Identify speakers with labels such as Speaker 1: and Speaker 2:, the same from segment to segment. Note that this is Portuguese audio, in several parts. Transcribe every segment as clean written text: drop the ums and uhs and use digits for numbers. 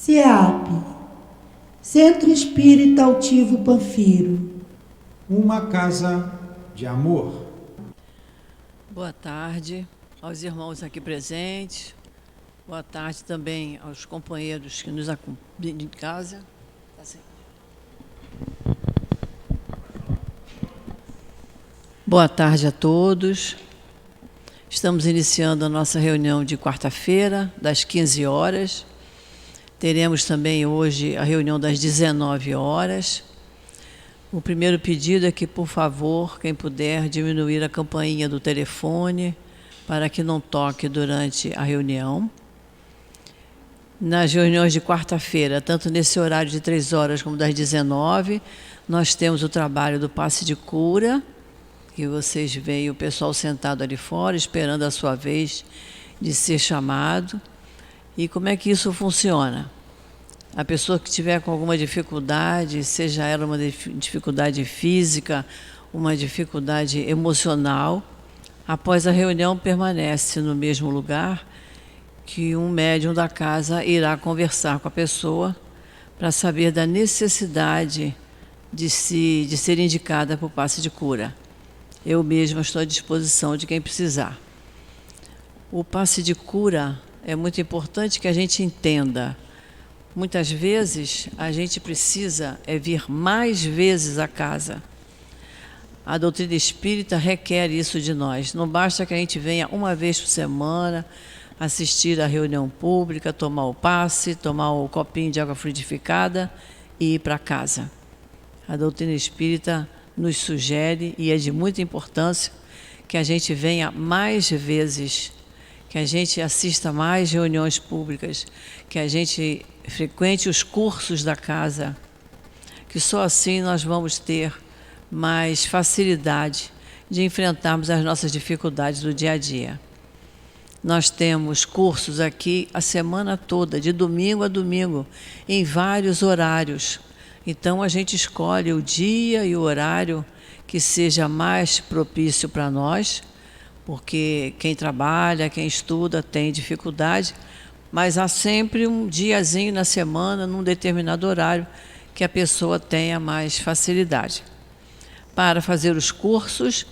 Speaker 1: CEAP, Centro Espírita Altivo Panfiro.
Speaker 2: Uma casa de amor.
Speaker 3: Boa tarde aos irmãos aqui presentes. Boa tarde também aos companheiros que nos acompanham em casa. Boa tarde a todos. Estamos iniciando a nossa reunião de quarta-feira, das 15 horas. Teremos também hoje a reunião das 19 horas. O primeiro pedido é que, por favor, quem puder, diminuir a campainha do telefone para que não toque durante a reunião. Nas reuniões de quarta-feira, tanto nesse horário de 3 horas como das 19, nós temos o trabalho do passe de cura, que vocês veem o pessoal sentado ali fora, esperando a sua vez de ser chamado. E como é que isso funciona? A pessoa que tiver com alguma dificuldade, seja ela uma dificuldade física, uma dificuldade emocional, após a reunião permanece no mesmo lugar, que um médium da casa irá conversar com a pessoa para saber da necessidade de ser indicada para o passe de cura. Eu mesma estou à disposição de quem precisar. O passe de cura é muito importante que a gente entenda. Muitas vezes a gente precisa vir mais vezes à casa. A doutrina espírita requer isso de nós. Não basta que a gente venha uma vez por semana, assistir à reunião pública, tomar o passe, tomar o copinho de água frutificada e ir para casa. A doutrina espírita nos sugere, e é de muita importância, que a gente venha mais vezes, que a gente assista mais reuniões públicas, que a gente frequente os cursos da casa, que só assim nós vamos ter mais facilidade de enfrentarmos as nossas dificuldades do dia a dia. Nós temos cursos aqui a semana toda, de domingo a domingo, em vários horários. Então, a gente escolhe o dia e o horário que seja mais propício para nós, porque quem trabalha, quem estuda, tem dificuldade, mas há sempre um diazinho na semana, num determinado horário, que a pessoa tenha mais facilidade. Para fazer os cursos,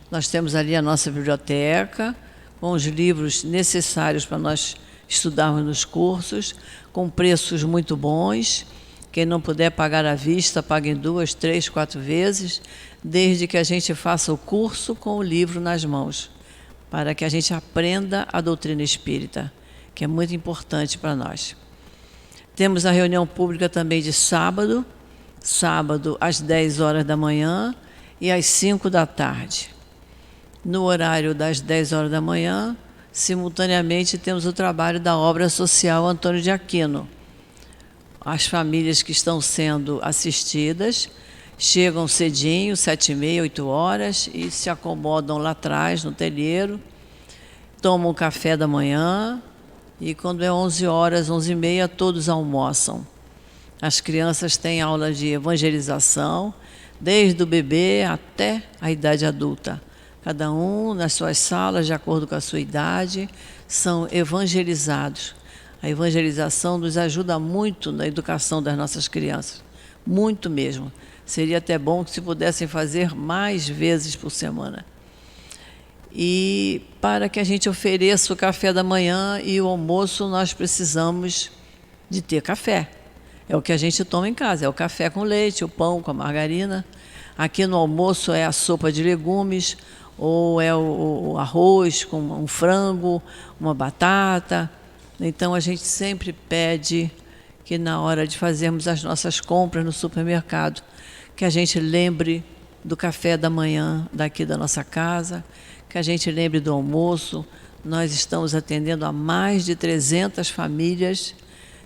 Speaker 3: nós temos ali a nossa biblioteca, com os livros necessários para nós estudarmos nos cursos, com preços muito bons. Quem não puder pagar à vista, pague em 2, 3, 4 vezes, desde que a gente faça o curso com o livro nas mãos, para que a gente aprenda a doutrina espírita, que é muito importante para nós. Temos a reunião pública também de sábado às 10 horas da manhã e às 5 da tarde. No horário das 10 horas da manhã, simultaneamente temos o trabalho da obra social Antônio de Aquino. As famílias que estão sendo assistidas chegam cedinho, 7h30, 8 horas, e se acomodam lá atrás, no telheiro, tomam o café da manhã, e quando é 11 horas, 11h30, todos almoçam. As crianças têm aula de evangelização, desde o bebê até a idade adulta. Cada um, nas suas salas, de acordo com a sua idade, são evangelizados. A evangelização nos ajuda muito na educação das nossas crianças, muito mesmo. Seria até bom que se pudessem fazer mais vezes por semana. E para que a gente ofereça o café da manhã e o almoço, nós precisamos de ter café. É o que a gente toma em casa, é o café com leite, o pão com a margarina. Aqui no almoço é a sopa de legumes, ou é o arroz com um frango, uma batata. Então, a gente sempre pede que, na hora de fazermos as nossas compras no supermercado, que a gente lembre do café da manhã daqui da nossa casa, que a gente lembre do almoço. Nós estamos atendendo a mais de 300 famílias,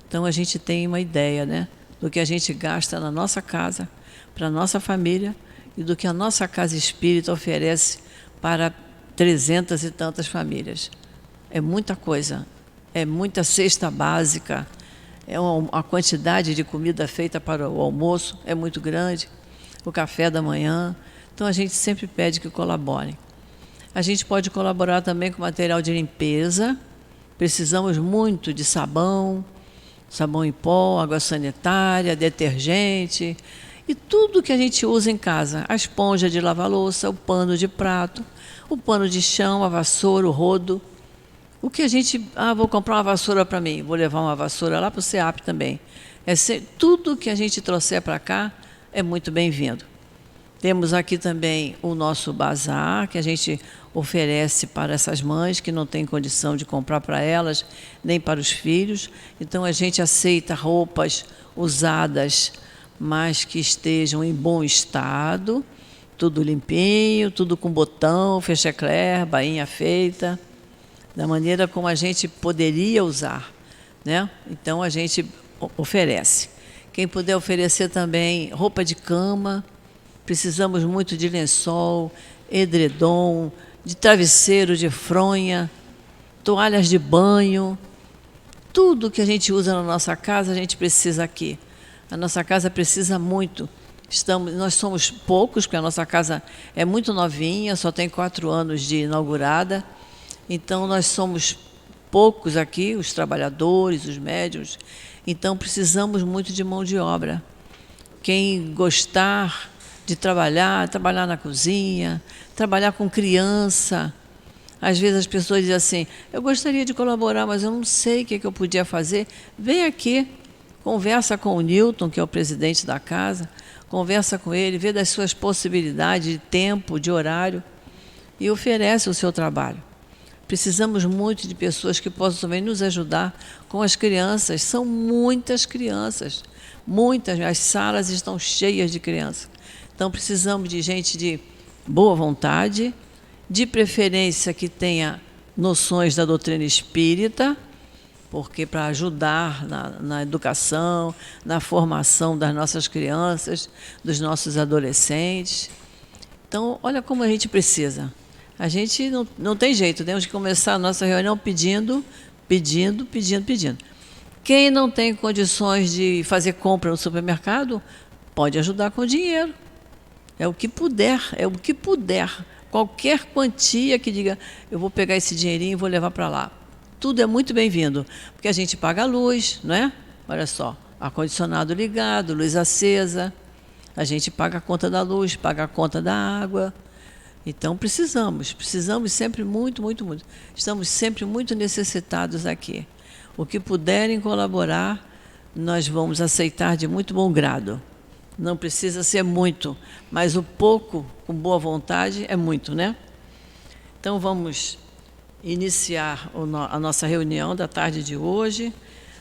Speaker 3: então a gente tem uma ideia, né, do que a gente gasta na nossa casa, para a nossa família, e do que a nossa casa espírita oferece para 300 e tantas famílias. É muita coisa. É muita cesta básica, a quantidade de comida feita para o almoço é muito grande, o café da manhã. Então, a gente sempre pede que colaborem. A gente pode colaborar também com material de limpeza. Precisamos muito de sabão, sabão em pó, água sanitária, detergente e tudo que a gente usa em casa. A esponja de lavar louça, o pano de prato, o pano de chão, a vassoura, o rodo. O que a gente... vou comprar uma vassoura para mim, vou levar uma vassoura lá para o SEAP também. Tudo que a gente trouxer para cá é muito bem-vindo. Temos aqui também o nosso bazar, que a gente oferece para essas mães que não têm condição de comprar para elas, nem para os filhos. Então, a gente aceita roupas usadas, mas que estejam em bom estado, tudo limpinho, tudo com botão, fechecler, bainha feita, da maneira como a gente poderia usar, né? Então, a gente oferece. Quem puder oferecer também roupa de cama, precisamos muito de lençol, edredom, de travesseiro, de fronha, toalhas de banho, tudo que a gente usa na nossa casa, a gente precisa aqui. A nossa casa precisa muito. Nós somos poucos, porque a nossa casa é muito novinha, só tem 4 anos de inaugurada. Então, nós somos poucos aqui, os trabalhadores, os médiuns. Então, precisamos muito de mão de obra. Quem gostar de trabalhar na cozinha, trabalhar com criança. Às vezes as pessoas dizem assim, eu gostaria de colaborar, mas eu não sei o que eu podia fazer. Vem aqui, conversa com o Newton, que é o presidente da casa, conversa com ele, vê das suas possibilidades de tempo, de horário, e oferece o seu trabalho. Precisamos muito de pessoas que possam também nos ajudar com as crianças. São muitas crianças, muitas. As salas estão cheias de crianças. Então, precisamos de gente de boa vontade, de preferência que tenha noções da doutrina espírita, porque para ajudar na educação, na formação das nossas crianças, dos nossos adolescentes. Então, olha como a gente precisa. A gente não tem jeito, temos que começar a nossa reunião pedindo. Quem não tem condições de fazer compra no supermercado, pode ajudar com dinheiro. É o que puder. Qualquer quantia que diga, eu vou pegar esse dinheirinho e vou levar para lá. Tudo é muito bem-vindo, porque a gente paga a luz, não é? Olha só, ar-condicionado ligado, luz acesa, a gente paga a conta da luz, paga a conta da água. Então, precisamos sempre muito. Estamos sempre muito necessitados aqui. O que puderem colaborar, nós vamos aceitar de muito bom grado. Não precisa ser muito, mas o pouco, com boa vontade, é muito, né? Então, vamos iniciar a nossa reunião da tarde de hoje.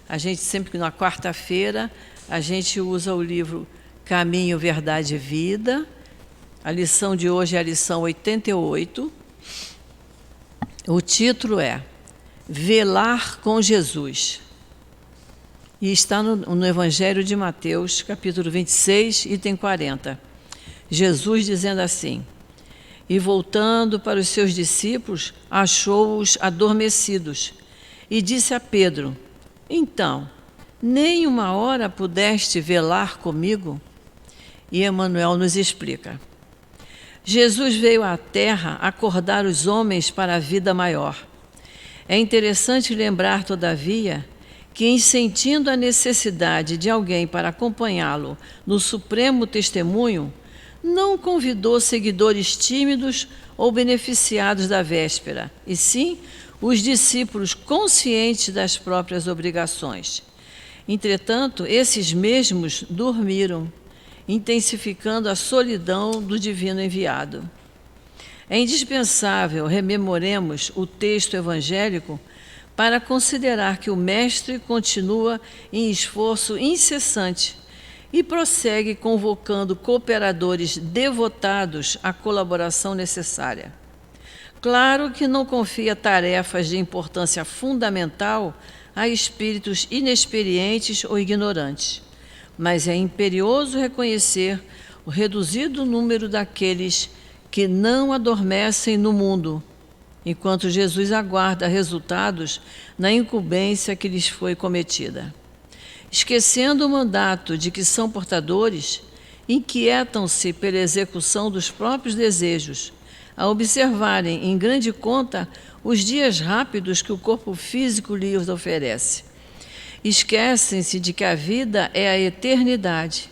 Speaker 3: A gente, sempre que na quarta-feira, a gente usa o livro Caminho, Verdade e Vida. A lição de hoje é a lição 88. O título é Velar com Jesus. E está no Evangelho de Mateus, capítulo 26, item 40. Jesus dizendo assim, e voltando para os seus discípulos, achou-os adormecidos, e disse a Pedro, então, nem uma hora pudeste velar comigo? E Emmanuel nos explica. Jesus veio à Terra acordar os homens para a vida maior. É interessante lembrar, todavia, que, em sentindo a necessidade de alguém para acompanhá-lo no supremo testemunho, não convidou seguidores tímidos ou beneficiados da véspera, e sim os discípulos conscientes das próprias obrigações. Entretanto, esses mesmos dormiram, intensificando a solidão do divino enviado. É indispensável rememoremos o texto evangélico para considerar que o Mestre continua em esforço incessante e prossegue convocando cooperadores devotados à colaboração necessária. Claro que não confia tarefas de importância fundamental a espíritos inexperientes ou ignorantes, mas é imperioso reconhecer o reduzido número daqueles que não adormecem no mundo, enquanto Jesus aguarda resultados na incumbência que lhes foi cometida. Esquecendo o mandato de que são portadores, inquietam-se pela execução dos próprios desejos, a observarem em grande conta os dias rápidos que o corpo físico lhes oferece. Esquecem-se de que a vida é a eternidade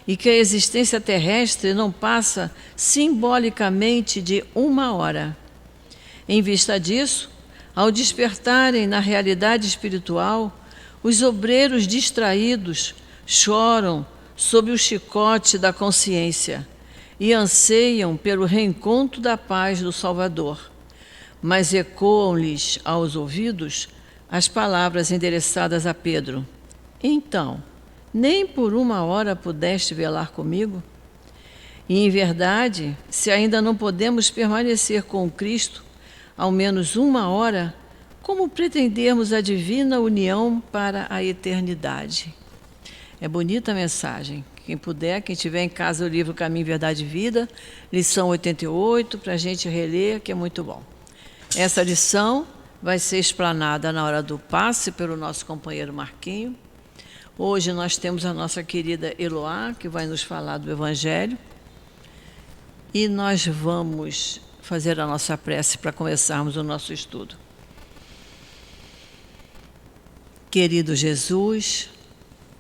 Speaker 3: e que a existência terrestre não passa simbolicamente de 1 hora. Em vista disso, ao despertarem na realidade espiritual, os obreiros distraídos choram sob o chicote da consciência e anseiam pelo reencontro da paz do Salvador, mas ecoam-lhes aos ouvidos as palavras endereçadas a Pedro: então, nem por 1 hora pudeste velar comigo? E, em verdade, se ainda não podemos permanecer com Cristo ao menos 1 hora, como pretendermos a divina união para a eternidade? É bonita a mensagem. Quem puder, quem tiver em casa o livro Caminho, Verdade e Vida, lição 88, para a gente reler, que é muito bom. Essa lição vai ser explanada na hora do passe pelo nosso companheiro Marquinho. Hoje nós temos a nossa querida Eloá, que vai nos falar do Evangelho. E nós vamos fazer a nossa prece para começarmos o nosso estudo. Querido Jesus,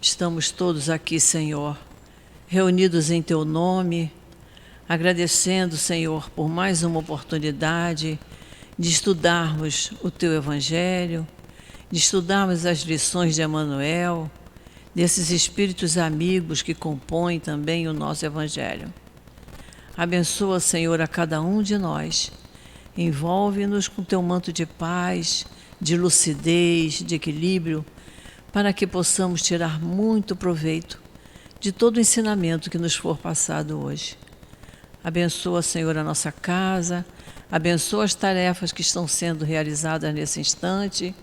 Speaker 3: estamos todos aqui, Senhor, reunidos em Teu nome, agradecendo, Senhor, por mais uma oportunidade de estudarmos o Teu Evangelho, de estudarmos as lições de Emmanuel, desses espíritos amigos que compõem também o nosso Evangelho. Abençoa, Senhor, a cada um de nós. Envolve-nos com Teu manto de paz, de lucidez, de equilíbrio, para que possamos tirar muito proveito de todo o ensinamento que nos for passado hoje. Abençoa, Senhor, a nossa casa, abençoa as tarefas que estão sendo realizadas nesse instante.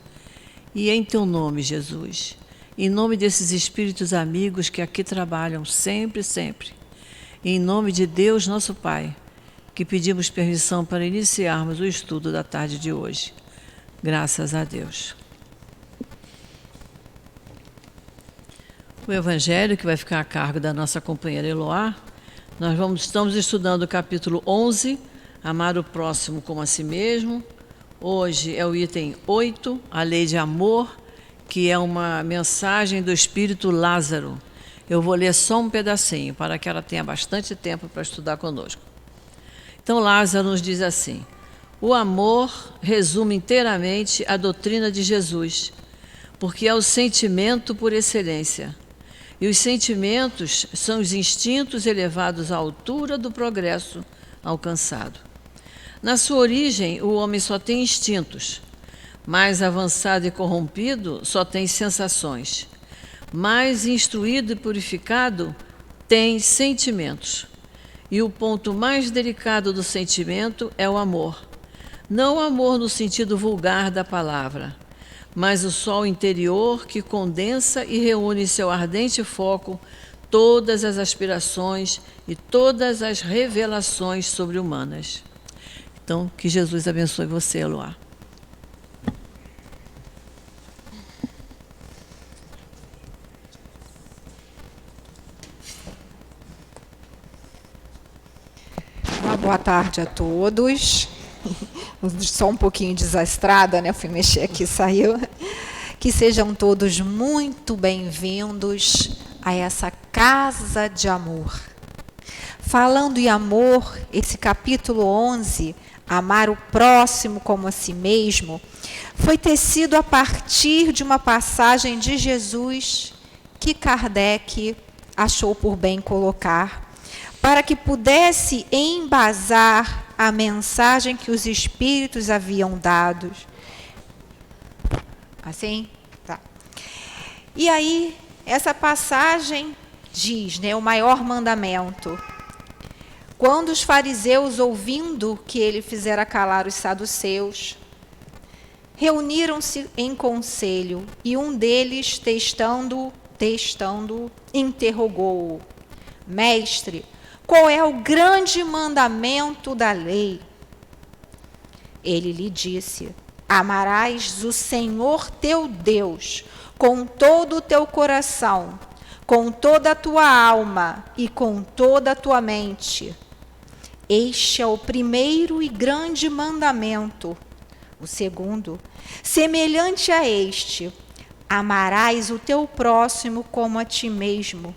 Speaker 3: E em Teu nome, Jesus, em nome desses espíritos amigos que aqui trabalham sempre, sempre, e em nome de Deus, nosso Pai, que pedimos permissão para iniciarmos o estudo da tarde de hoje. Graças a Deus. O Evangelho, que vai ficar a cargo da nossa companheira Eloá, estamos estudando o capítulo 11, Amar o Próximo como a Si Mesmo. Hoje é o item 8, a Lei de Amor, que é uma mensagem do Espírito Lázaro. Eu vou ler só um pedacinho, para que ela tenha bastante tempo para estudar conosco. Então, Lázaro nos diz assim: o amor resume inteiramente a doutrina de Jesus, porque é o sentimento por excelência. E os sentimentos são os instintos elevados à altura do progresso alcançado. Na sua origem, o homem só tem instintos. Mais avançado e corrompido, só tem sensações. Mais instruído e purificado, tem sentimentos. E o ponto mais delicado do sentimento é o amor. Não o amor no sentido vulgar da palavra, mas o sol interior que condensa e reúne em seu ardente foco todas as aspirações e todas as revelações sobre-humanas. Então, que Jesus abençoe você, Eloá.
Speaker 4: Uma boa tarde a todos. Só um pouquinho desastrada, né? Fui mexer aqui, saiu. Que sejam todos muito bem-vindos a essa casa de amor. Falando em amor, esse capítulo 11, Amar o Próximo como a Si Mesmo, foi tecido a partir de uma passagem de Jesus que Kardec achou por bem colocar, para que pudesse embasar a mensagem que os espíritos haviam dado. Assim? Tá. E aí, essa passagem diz, né, o maior mandamento. Quando os fariseus, ouvindo que ele fizera calar os saduceus, reuniram-se em conselho, e um deles, testando, interrogou-o: Mestre, qual é o grande mandamento da lei? Ele lhe disse: amarás o Senhor teu Deus com todo o teu coração, com toda a tua alma e com toda a tua mente. Este é o primeiro e grande mandamento. O segundo, semelhante a este: Amarás o teu próximo como a ti mesmo.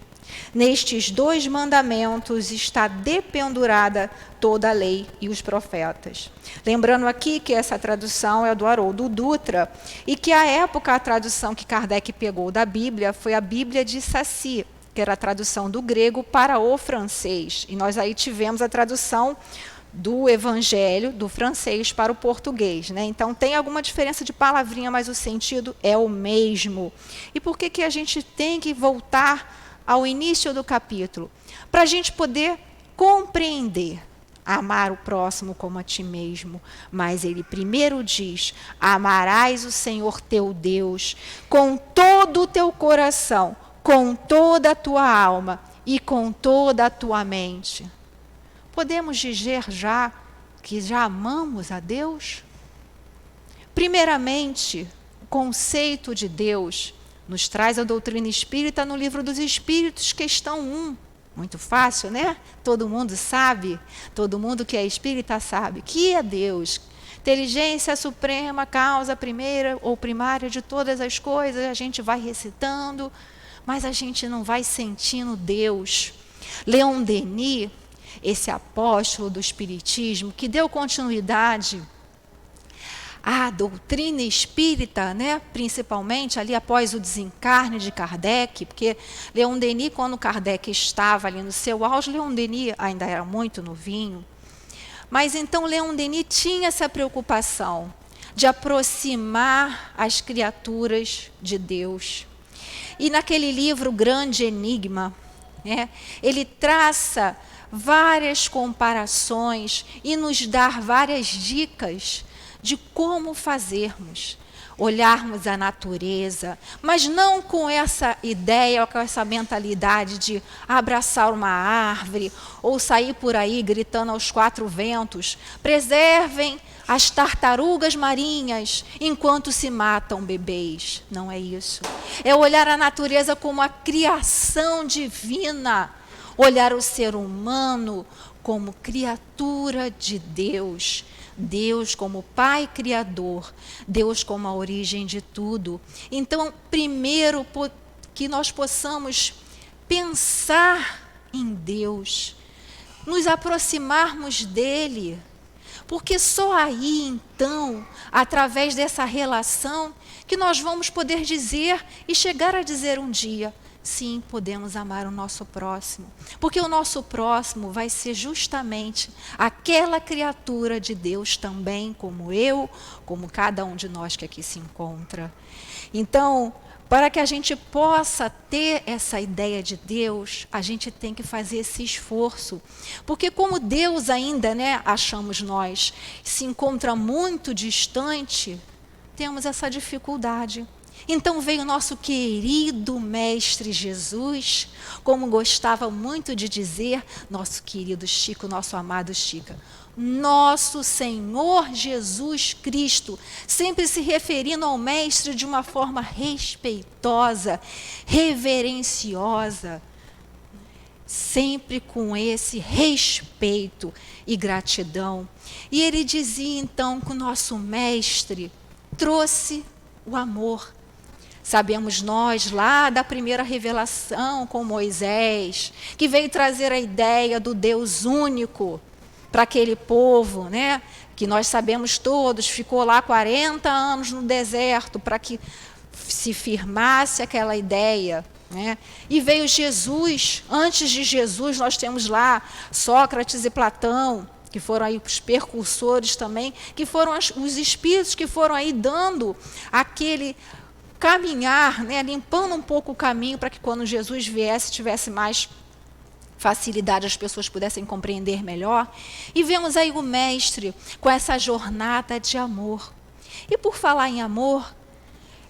Speaker 4: Nestes 2 mandamentos está dependurada toda a lei e os profetas. Lembrando aqui que essa tradução é do Haroldo Dutra e que, à época, a tradução que Kardec pegou da Bíblia foi a Bíblia de Sacy, que era a tradução do grego para o francês. E nós aí tivemos a tradução do Evangelho, do francês para o português, né? Então tem alguma diferença de palavrinha, mas o sentido é o mesmo. E por que a gente tem que voltar ao início do capítulo? Para a gente poder compreender, amar o próximo como a ti mesmo. Mas ele primeiro diz: amarás o Senhor teu Deus com todo o teu coração, com toda a tua alma e com toda a tua mente. Podemos dizer já que já amamos a Deus? Primeiramente, o conceito de Deus nos traz a doutrina espírita no Livro dos Espíritos, questão 1. Muito fácil, né? Todo mundo sabe, todo mundo que é espírita sabe. Que é Deus? Inteligência suprema, causa primeira ou primária de todas as coisas. A gente vai recitando, mas a gente não vai sentindo Deus. Leon Denis, esse apóstolo do Espiritismo, que deu continuidade à doutrina espírita, né? Principalmente ali após o desencarne de Kardec, porque Leon Denis, quando Kardec estava ali no seu auge, Leon Denis ainda era muito novinho, mas então Leon Denis tinha essa preocupação de aproximar as criaturas de Deus. E naquele livro Grande Enigma, né, ele traça várias comparações e nos dá várias dicas de como fazermos, olharmos a natureza, mas não com essa ideia, com essa mentalidade de abraçar uma árvore ou sair por aí gritando aos 4 ventos: preservem as tartarugas marinhas enquanto se matam bebês. Não é isso. É olhar a natureza como a criação divina, olhar o ser humano como criatura de Deus, Deus como Pai Criador, Deus como a origem de tudo. Então, primeiro, que nós possamos pensar em Deus, nos aproximarmos dEle, porque só aí, então, através dessa relação, que nós vamos poder dizer e chegar a dizer um dia: sim, podemos amar o nosso próximo, porque o nosso próximo vai ser justamente aquela criatura de Deus também, como eu, como cada um de nós que aqui se encontra. Então, para que a gente possa ter essa ideia de Deus, a gente tem que fazer esse esforço, porque como Deus ainda, né, achamos nós, se encontra muito distante, temos essa dificuldade. Então veio o nosso querido Mestre Jesus, como gostava muito de dizer nosso querido Chico, nosso amado Chico, nosso Senhor Jesus Cristo, sempre se referindo ao Mestre de uma forma respeitosa, reverenciosa, sempre com esse respeito e gratidão. E ele dizia então que o nosso Mestre trouxe o amor. Sabemos nós lá da primeira revelação com Moisés, que veio trazer a ideia do Deus único para aquele povo, né? Que nós sabemos todos, ficou lá 40 anos no deserto para que se firmasse aquela ideia, né? E veio Jesus. Antes de Jesus nós temos lá Sócrates e Platão, que foram aí os precursores também, que foram os espíritos que foram aí dando aquele caminhar, né, limpando um pouco o caminho para que quando Jesus viesse tivesse mais facilidade, as pessoas pudessem compreender melhor. E vemos aí o Mestre com essa jornada de amor. E por falar em amor,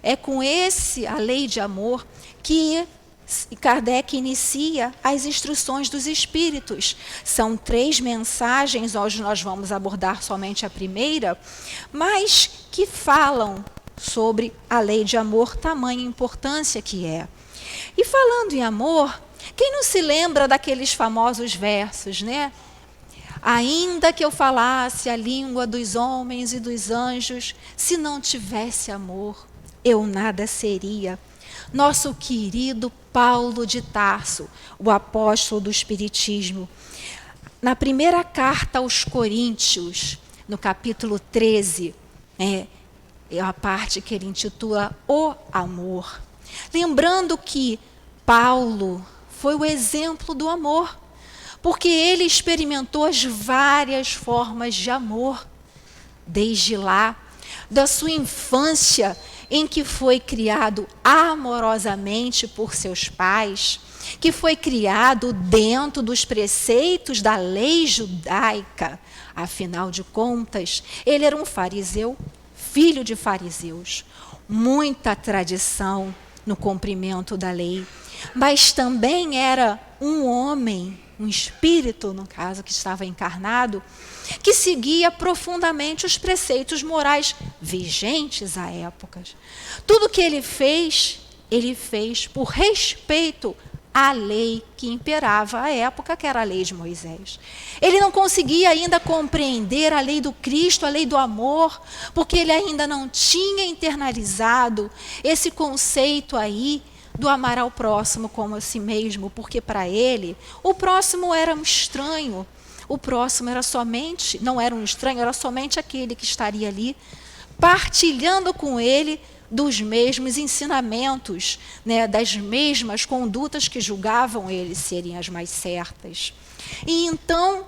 Speaker 4: é com a lei de amor que Kardec inicia as instruções dos Espíritos. São 3 mensagens, hoje nós vamos abordar somente a primeira, mas que falam sobre a lei de amor, tamanha importância que é. E falando em amor, quem não se lembra daqueles famosos versos, né? Ainda que eu falasse a língua dos homens e dos anjos, se não tivesse amor, eu nada seria. Nosso querido Paulo de Tarso, o apóstolo do Espiritismo, na primeira carta aos Coríntios, no capítulo 13, é a parte que ele intitula O Amor. Lembrando que Paulo foi o exemplo do amor, porque ele experimentou as várias formas de amor, desde lá, da sua infância, em que foi criado amorosamente por seus pais, que foi criado dentro dos preceitos da lei judaica. Afinal de contas, ele era um fariseu, filho de fariseus, muita tradição no cumprimento da lei, mas também era um homem, um espírito, no caso, que estava encarnado, que seguia profundamente os preceitos morais vigentes à época. Tudo que ele fez por respeito à lei que imperava à época, que era a lei de Moisés. Ele não conseguia ainda compreender a lei do Cristo, a lei do amor, porque ele ainda não tinha internalizado esse conceito aí do amar ao próximo como a si mesmo, porque para ele o próximo era um estranho. O próximo era somente, não era um estranho, era somente aquele que estaria ali partilhando com ele dos mesmos ensinamentos, né, das mesmas condutas que julgavam ele serem as mais certas. E então,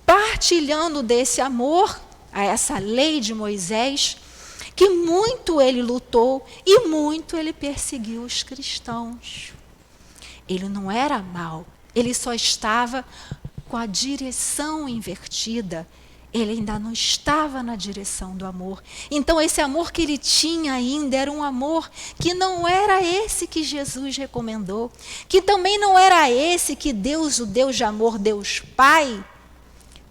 Speaker 4: partilhando desse amor, a essa lei de Moisés, que muito ele lutou e muito ele perseguiu os cristãos. Ele não era mau, ele só estava com a direção invertida. Ele ainda não estava na direção do amor. Então, esse amor que ele tinha ainda era um amor que não era esse que Jesus recomendou, que também não era esse que Deus, o Deus de amor, Deus Pai,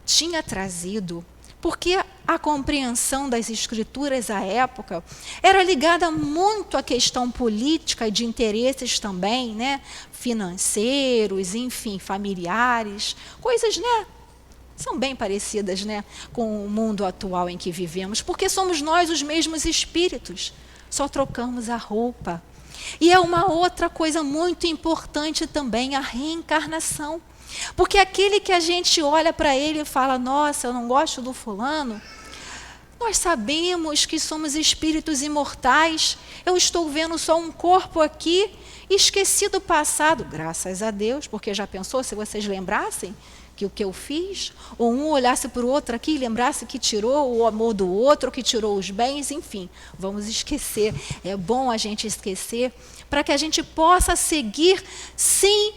Speaker 4: tinha trazido. Porque a compreensão das Escrituras à época era ligada muito à questão política e de interesses também, né? Financeiros, enfim, familiares, coisas, né? São bem parecidas, né, com o mundo atual em que vivemos, porque somos nós os mesmos espíritos, só trocamos a roupa. E é uma outra coisa muito importante também, a reencarnação. Porque aquele que a gente olha para ele e fala, nossa, eu não gosto do fulano, nós sabemos que somos espíritos imortais. Eu estou vendo só um corpo aqui, esqueci do passado, graças a Deus, porque já pensou se vocês lembrassem que o que eu fiz, ou um olhasse para o outro aqui e lembrasse que tirou o amor do outro, que tirou os bens, enfim, vamos esquecer. É bom a gente esquecer para que a gente possa seguir sem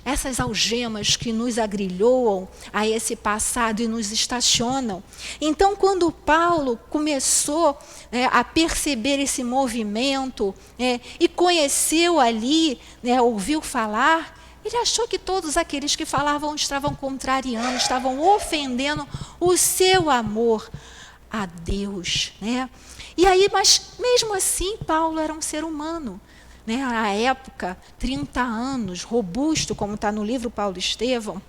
Speaker 4: essas algemas que nos agrilhoam a esse passado e nos estacionam. Então, quando Paulo começou a perceber esse movimento e conheceu ali, ouviu falar, ele achou que todos aqueles que falavam estavam contrariando, estavam ofendendo o seu amor a Deus, né? E aí, mas mesmo assim, Paulo era um ser humano, né? À época, 30 anos, robusto, como está no livro Paulo Estevão,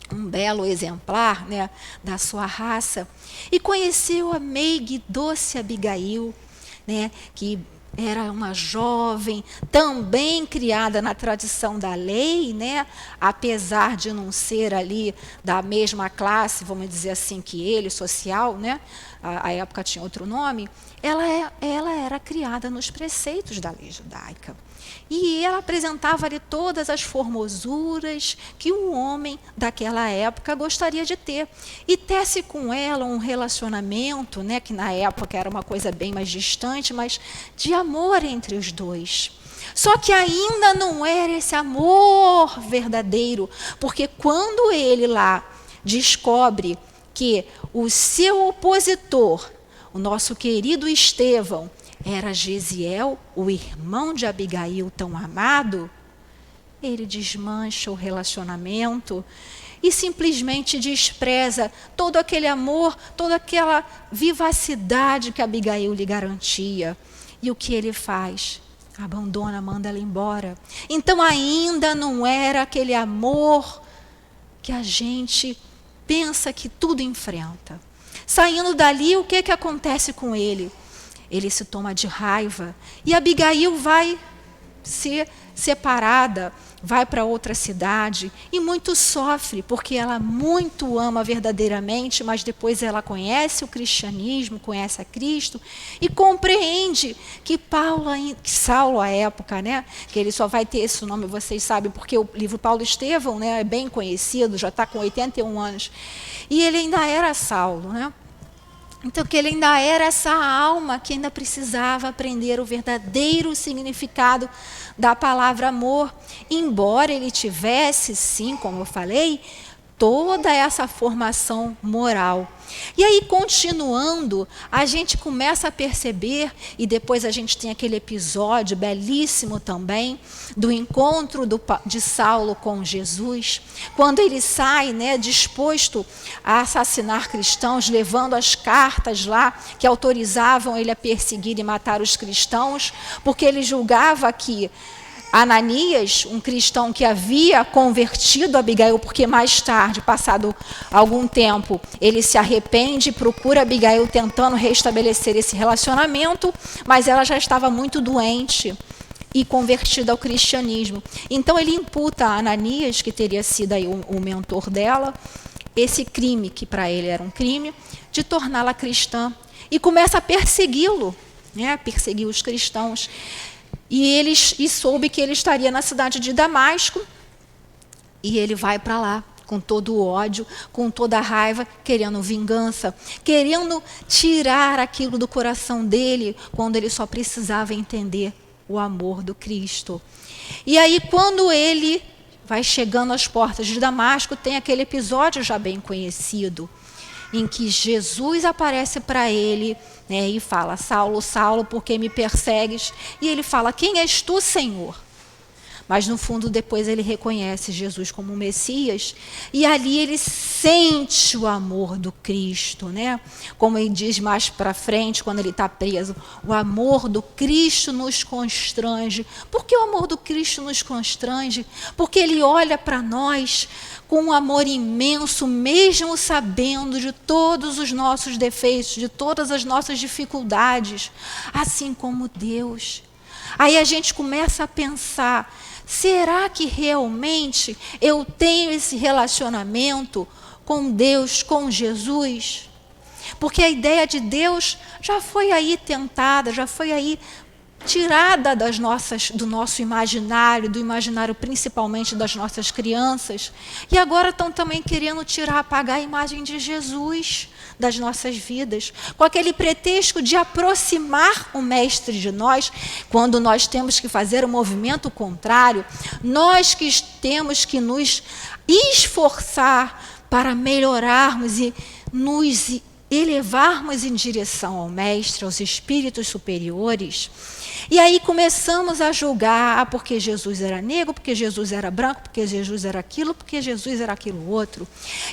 Speaker 4: um belo exemplar, né, da sua raça, e conheceu a meiga e doce Abigail, né, que era uma jovem, também criada na tradição da lei, né? Apesar de não ser ali da mesma classe, vamos dizer assim, que ele, social, né? A época tinha outro nome, ela era criada nos preceitos da lei judaica. E ela apresentava ali todas as formosuras que um homem daquela época gostaria de ter. E tece com ela um relacionamento, né, que na época era uma coisa bem mais distante, mas de amor entre os dois. Só que ainda não era esse amor verdadeiro, porque quando ele lá descobre que o seu opositor, o nosso querido Estevão, era Gesiel, o irmão de Abigail tão amado, ele desmancha o relacionamento e simplesmente despreza todo aquele amor, toda aquela vivacidade que Abigail lhe garantia. E o que ele faz? Abandona, manda ela embora. Então ainda não era aquele amor que a gente pensa que tudo enfrenta. Saindo dali, o que acontece com ele? ele se toma de raiva. E Abigail vai ser separada, vai para outra cidade e muito sofre, porque ela muito ama verdadeiramente, mas depois ela conhece o cristianismo, conhece a Cristo e compreende que Saulo à época, né, que ele só vai ter esse nome, vocês sabem, porque o livro Paulo Estevão, né, é bem conhecido, já está com 81 anos, e ele ainda era Saulo, né? Então, que ele ainda era essa alma que ainda precisava aprender o verdadeiro significado da palavra amor, embora ele tivesse, sim, como eu falei, toda essa formação moral. E aí, continuando, a gente começa a perceber, e depois a gente tem aquele episódio belíssimo também, do encontro de Saulo com Jesus, quando ele sai, né, disposto a assassinar cristãos, levando as cartas lá que autorizavam ele a perseguir e matar os cristãos, porque ele julgava que Ananias, um cristão que havia convertido Abigail, porque mais tarde, passado algum tempo, ele se arrepende e procura Abigail tentando restabelecer esse relacionamento, mas ela já estava muito doente e convertida ao cristianismo. Então ele imputa a Ananias, que teria sido aí o mentor dela, esse crime, que para ele era um crime, de torná-la cristã. E começa a persegui-lo, né, perseguir os cristãos. E soube que ele estaria na cidade de Damasco, e ele vai para lá com todo o ódio, com toda a raiva, querendo vingança, querendo tirar aquilo do coração dele, quando ele só precisava entender o amor do Cristo. E aí, quando ele vai chegando às portas de Damasco, tem aquele episódio já bem conhecido, em que Jesus aparece para ele, né, e fala: Saulo, Saulo, por que me persegues? E ele fala: quem és tu, Senhor? Mas no fundo depois ele reconhece Jesus como o Messias, e ali ele sente o amor do Cristo, né? Como ele diz mais para frente, quando ele está preso: o amor do Cristo nos constrange. Por que o amor do Cristo nos constrange? Porque ele olha para nós com um amor imenso, mesmo sabendo de todos os nossos defeitos, de todas as nossas dificuldades, assim como Deus. Aí a gente começa a pensar: será que realmente eu tenho esse relacionamento com Deus, com Jesus? Porque a ideia de Deus já foi aí tentada, já foi aí tirada do nosso imaginário, do imaginário principalmente das nossas crianças. E agora estão também querendo apagar a imagem de Jesus das nossas vidas, com aquele pretexto de aproximar o Mestre de nós, quando nós temos que fazer o movimento contrário, nós que temos que nos esforçar para melhorarmos e nos elevarmos em direção ao Mestre, aos espíritos superiores. E aí começamos a julgar: porque Jesus era negro, porque Jesus era branco, porque Jesus era aquilo, porque Jesus era aquilo outro.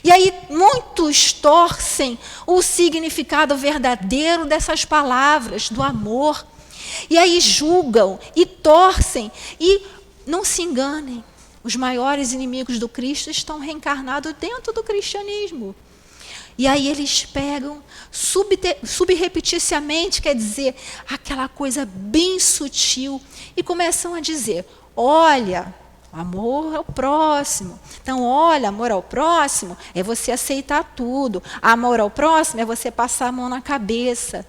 Speaker 4: E aí muitos torcem o significado verdadeiro dessas palavras, do amor. E aí julgam e torcem. E não se enganem, os maiores inimigos do Cristo estão reencarnados dentro do cristianismo. E aí eles pegam subrepeticiamente, quer dizer, aquela coisa bem sutil, e começam a dizer: olha, amor ao próximo. Então, olha, amor ao próximo é você aceitar tudo. Amor ao próximo é você passar a mão na cabeça.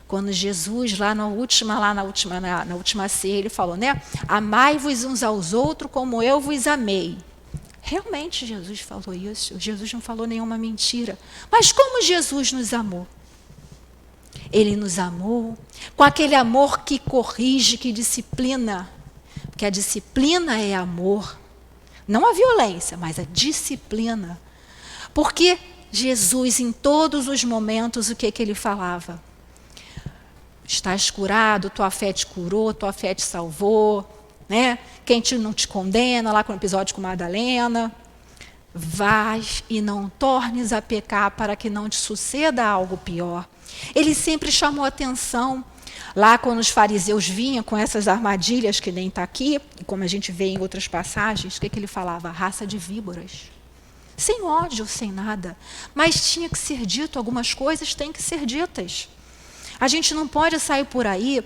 Speaker 4: Quando Jesus, na última ceia, ele falou, né? Amai-vos uns aos outros como eu vos amei. Realmente Jesus falou isso, Jesus não falou nenhuma mentira. Mas como Jesus nos amou? Ele nos amou com aquele amor que corrige, que disciplina. Porque a disciplina é amor. Não a violência, mas a disciplina. Porque Jesus, em todos os momentos, o que ele falava? Estás curado, tua fé te curou, tua fé te salvou. Né? Quem não te condena, lá com o episódio com Madalena, vais e não tornes a pecar para que não te suceda algo pior. Ele sempre chamou atenção, lá quando os fariseus vinham com essas armadilhas que nem está aqui, e como a gente vê em outras passagens, o que ele falava? Raça de víboras. Sem ódio, sem nada. Mas tinha que ser dito, algumas coisas têm que ser ditas. A gente não pode sair por aí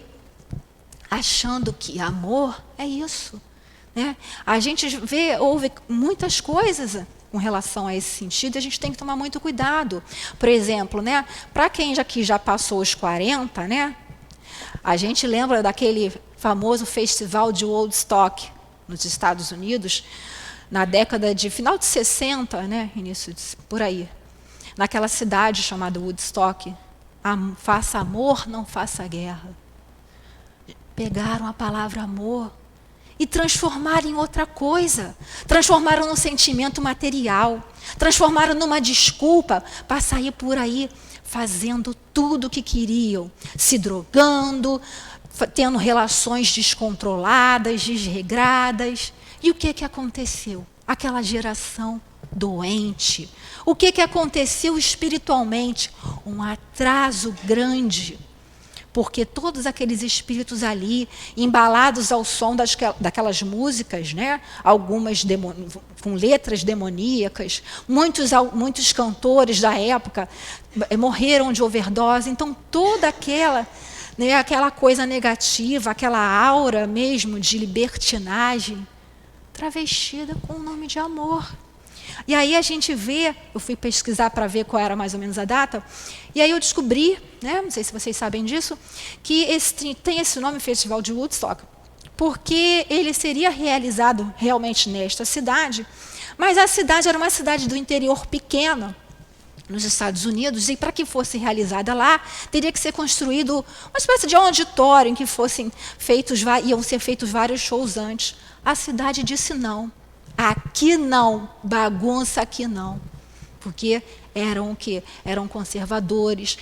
Speaker 4: achando que amor é isso, né? A gente ouve muitas coisas com relação a esse sentido, e a gente tem que tomar muito cuidado. Por exemplo, né, para quem já passou os 40, né, a gente lembra daquele famoso festival de Woodstock nos Estados Unidos, na década de final de 60, né, início por aí, naquela cidade chamada Woodstock. Faça amor, não faça guerra. Pegaram a palavra amor e transformaram em outra coisa. Transformaram num sentimento material. Transformaram numa desculpa para sair por aí fazendo tudo o que queriam. Se drogando, tendo relações descontroladas, desregradas. E o que aconteceu? Aquela geração doente. O que aconteceu espiritualmente? Um atraso grande. Porque todos aqueles espíritos ali, embalados ao som daquelas músicas, né? Algumas com letras demoníacas, muitos cantores da época morreram de overdose. Então, toda aquela coisa negativa, aquela aura mesmo de libertinagem, travestida com o nome de amor. E aí a gente vê, eu fui pesquisar para ver qual era mais ou menos a data, e aí eu descobri, né, não sei se vocês sabem disso, que tem esse nome, Festival de Woodstock, porque ele seria realizado realmente nesta cidade, mas a cidade era uma cidade do interior pequena, nos Estados Unidos, e para que fosse realizada lá, teria que ser construído uma espécie de auditório em que iam ser feitos vários shows antes. A cidade disse não. Aqui não, bagunça aqui não. Porque eram o quê? Eram conservadores,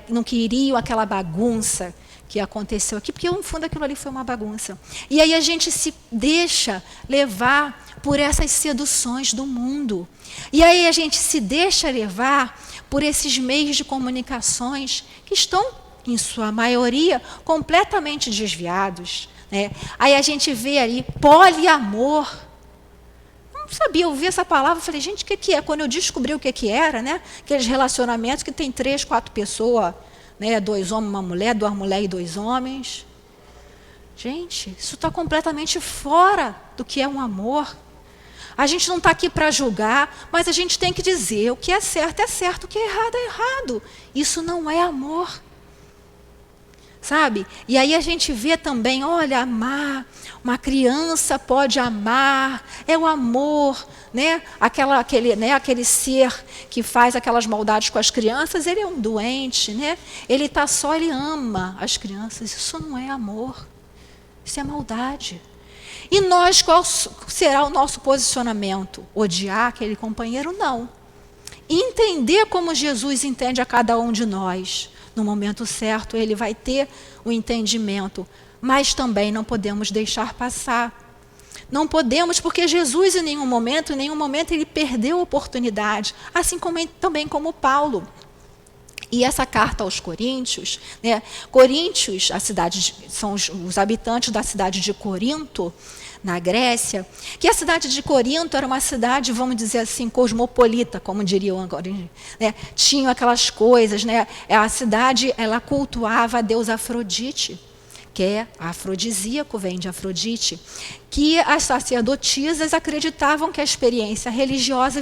Speaker 4: não queriam aquela bagunça que aconteceu aqui, porque no fundo aquilo ali foi uma bagunça. E aí a gente se deixa levar por essas seduções do mundo. E aí a gente se deixa levar por esses meios de comunicações que estão, em sua maioria, completamente desviados, né? Aí a gente vê ali poliamor. Não sabia, eu ouvi essa palavra, falei, gente, o que é? Quando eu descobri o que era, né? Aqueles relacionamentos que tem 3, 4 pessoas, né? 2 homens, uma mulher, 2 mulheres e 2 homens. Gente, isso está completamente fora do que é um amor. A gente não está aqui para julgar, mas a gente tem que dizer o que é certo, o que é errado. Isso não é amor. Sabe? E aí a gente vê também, olha, amar, uma criança pode amar, é o amor, né? Aquele ser que faz aquelas maldades com as crianças, ele é um doente, né? Ele está só, ele ama as crianças, isso não é amor, isso é maldade. E nós, qual será o nosso posicionamento? Odiar aquele companheiro? Não. Entender como Jesus entende a cada um de nós. No momento certo, ele vai ter o entendimento. Mas também não podemos deixar passar. Não podemos, porque Jesus em nenhum momento ele perdeu a oportunidade. Assim também como Paulo. E essa carta aos Coríntios, né? Coríntios, são os habitantes da cidade de Corinto, na Grécia, que a cidade de Corinto era uma cidade, vamos dizer assim, cosmopolita, como diriam agora, né? Tinham aquelas coisas, né? A cidade, ela cultuava a deusa Afrodite, que é afrodisíaco, vem de Afrodite, que as sacerdotisas acreditavam que a experiência religiosa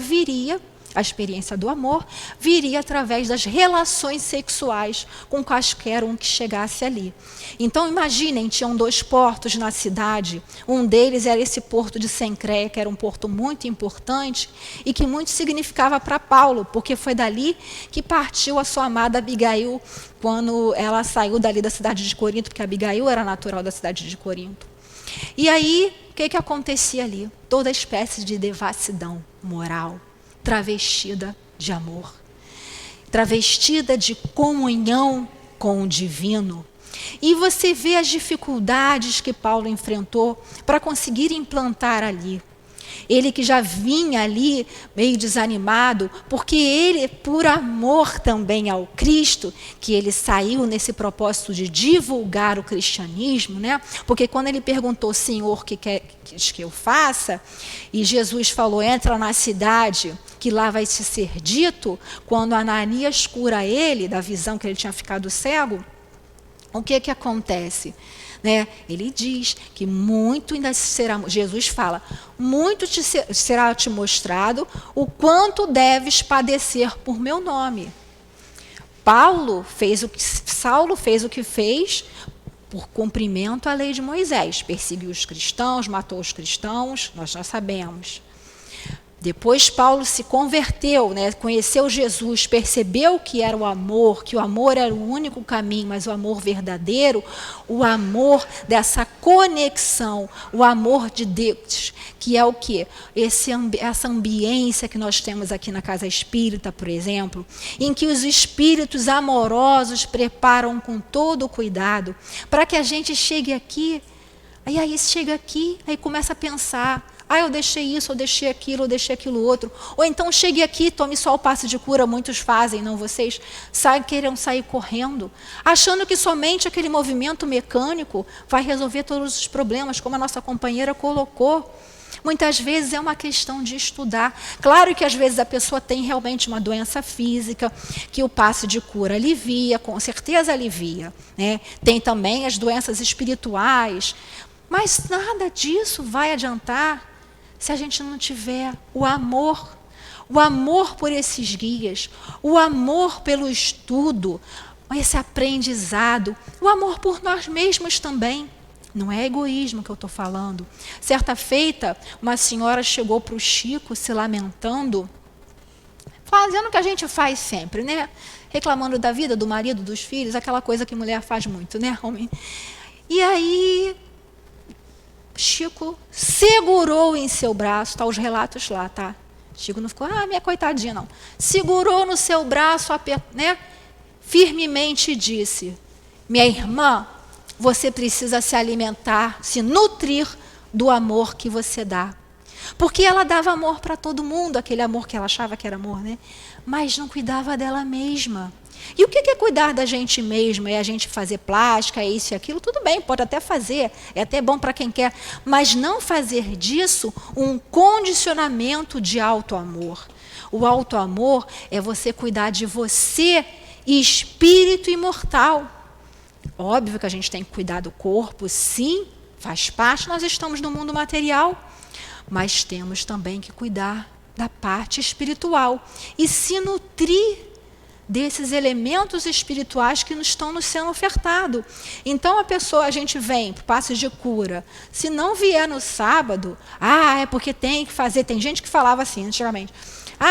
Speaker 4: a experiência do amor, viria através das relações sexuais com quaisquer um que chegasse ali. Então, imaginem, tinham 2 portos na cidade. Um deles era esse porto de Sencreia, que era um porto muito importante e que muito significava para Paulo, porque foi dali que partiu a sua amada Abigail, quando ela saiu dali da cidade de Corinto, porque Abigail era natural da cidade de Corinto. E aí, o que acontecia ali? Toda espécie de devassidão moral, travestida de amor, travestida de comunhão com o divino. E você vê as dificuldades que Paulo enfrentou para conseguir implantar ali. Ele que já vinha ali meio desanimado, porque ele, por amor também ao Cristo, que ele saiu nesse propósito de divulgar o cristianismo, né? Porque quando ele perguntou, Senhor, o que queres que eu faça? E Jesus falou, entra na cidade, que lá vai te ser dito, quando Ananias cura ele da visão que ele tinha ficado cego, o que acontece? Né? Ele diz que muito ainda será, Jesus fala, muito será te mostrado o quanto deves padecer por meu nome. Saulo fez o que fez por cumprimento à lei de Moisés. Perseguiu os cristãos, matou os cristãos, nós já sabemos. Depois Paulo se converteu, né? Conheceu Jesus, percebeu que era o amor, que o amor era o único caminho, mas o amor verdadeiro, o amor dessa conexão, o amor de Deus, que é o quê? Essa ambiência que nós temos aqui na Casa Espírita, por exemplo, em que os espíritos amorosos preparam com todo o cuidado para que a gente chegue aqui, aí chega aqui, aí começa a pensar, eu deixei isso, eu deixei aquilo outro. Ou então chegue aqui, tome só o passe de cura, muitos fazem, não vocês, queiram sair correndo, achando que somente aquele movimento mecânico vai resolver todos os problemas, como a nossa companheira colocou. Muitas vezes é uma questão de estudar. Claro que às vezes a pessoa tem realmente uma doença física, que o passe de cura alivia, com certeza alivia, né? Tem também as doenças espirituais, mas nada disso vai adiantar se a gente não tiver o amor por esses guias, o amor pelo estudo, esse aprendizado, o amor por nós mesmos também. Não é egoísmo que eu estou falando. Certa feita, uma senhora chegou para o Chico se lamentando, fazendo o que a gente faz sempre, né? Reclamando da vida, do marido, dos filhos, aquela coisa que mulher faz muito, né, homem? E aí Chico segurou em seu braço, tá os relatos lá, tá? Chico não ficou, minha coitadinha, não. Segurou no seu braço, né, firmemente e disse, minha irmã, você precisa se alimentar, se nutrir do amor que você dá. Porque ela dava amor para todo mundo, aquele amor que ela achava que era amor, né? Mas não cuidava dela mesma. E o que é cuidar da gente mesma? É a gente fazer plástica, é isso e aquilo? Tudo bem, pode até fazer, é até bom para quem quer, mas não fazer disso um condicionamento de auto-amor. O auto-amor é você cuidar de você, espírito imortal. Óbvio que a gente tem que cuidar do corpo, sim, faz parte, nós estamos no mundo material, mas temos também que cuidar da parte espiritual e se nutrir desses elementos espirituais que nos estão nos sendo ofertados. Então a gente vem para o passe de cura, se não vier no sábado, é porque tem que fazer, tem gente que falava assim antigamente,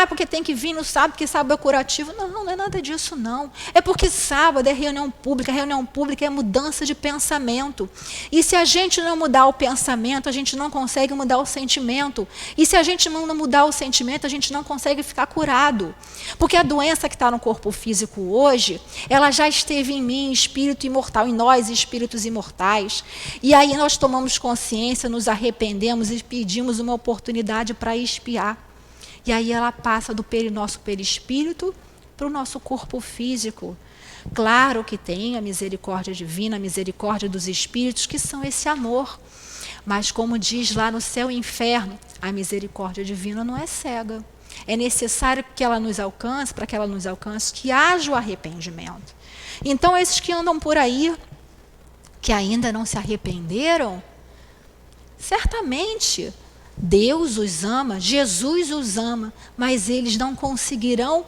Speaker 4: porque tem que vir no sábado, porque sábado é curativo. Não é nada disso, não. É porque sábado é reunião pública é mudança de pensamento. E se a gente não mudar o pensamento, a gente não consegue mudar o sentimento. E se a gente não mudar o sentimento, a gente não consegue ficar curado. Porque a doença que está no corpo físico hoje, ela já esteve em mim, espírito imortal, em nós, espíritos imortais. E aí nós tomamos consciência, nos arrependemos e pedimos uma oportunidade para expiar. E aí ela passa do nosso perispírito para o nosso corpo físico. Claro que tem a misericórdia divina, a misericórdia dos espíritos, que são esse amor. Mas como diz lá no céu e inferno, a misericórdia divina não é cega. É necessário que ela nos alcance, para que ela nos alcance, que haja o arrependimento. Então, esses que andam por aí, que ainda não se arrependeram, certamente Deus os ama, Jesus os ama, mas eles não conseguirão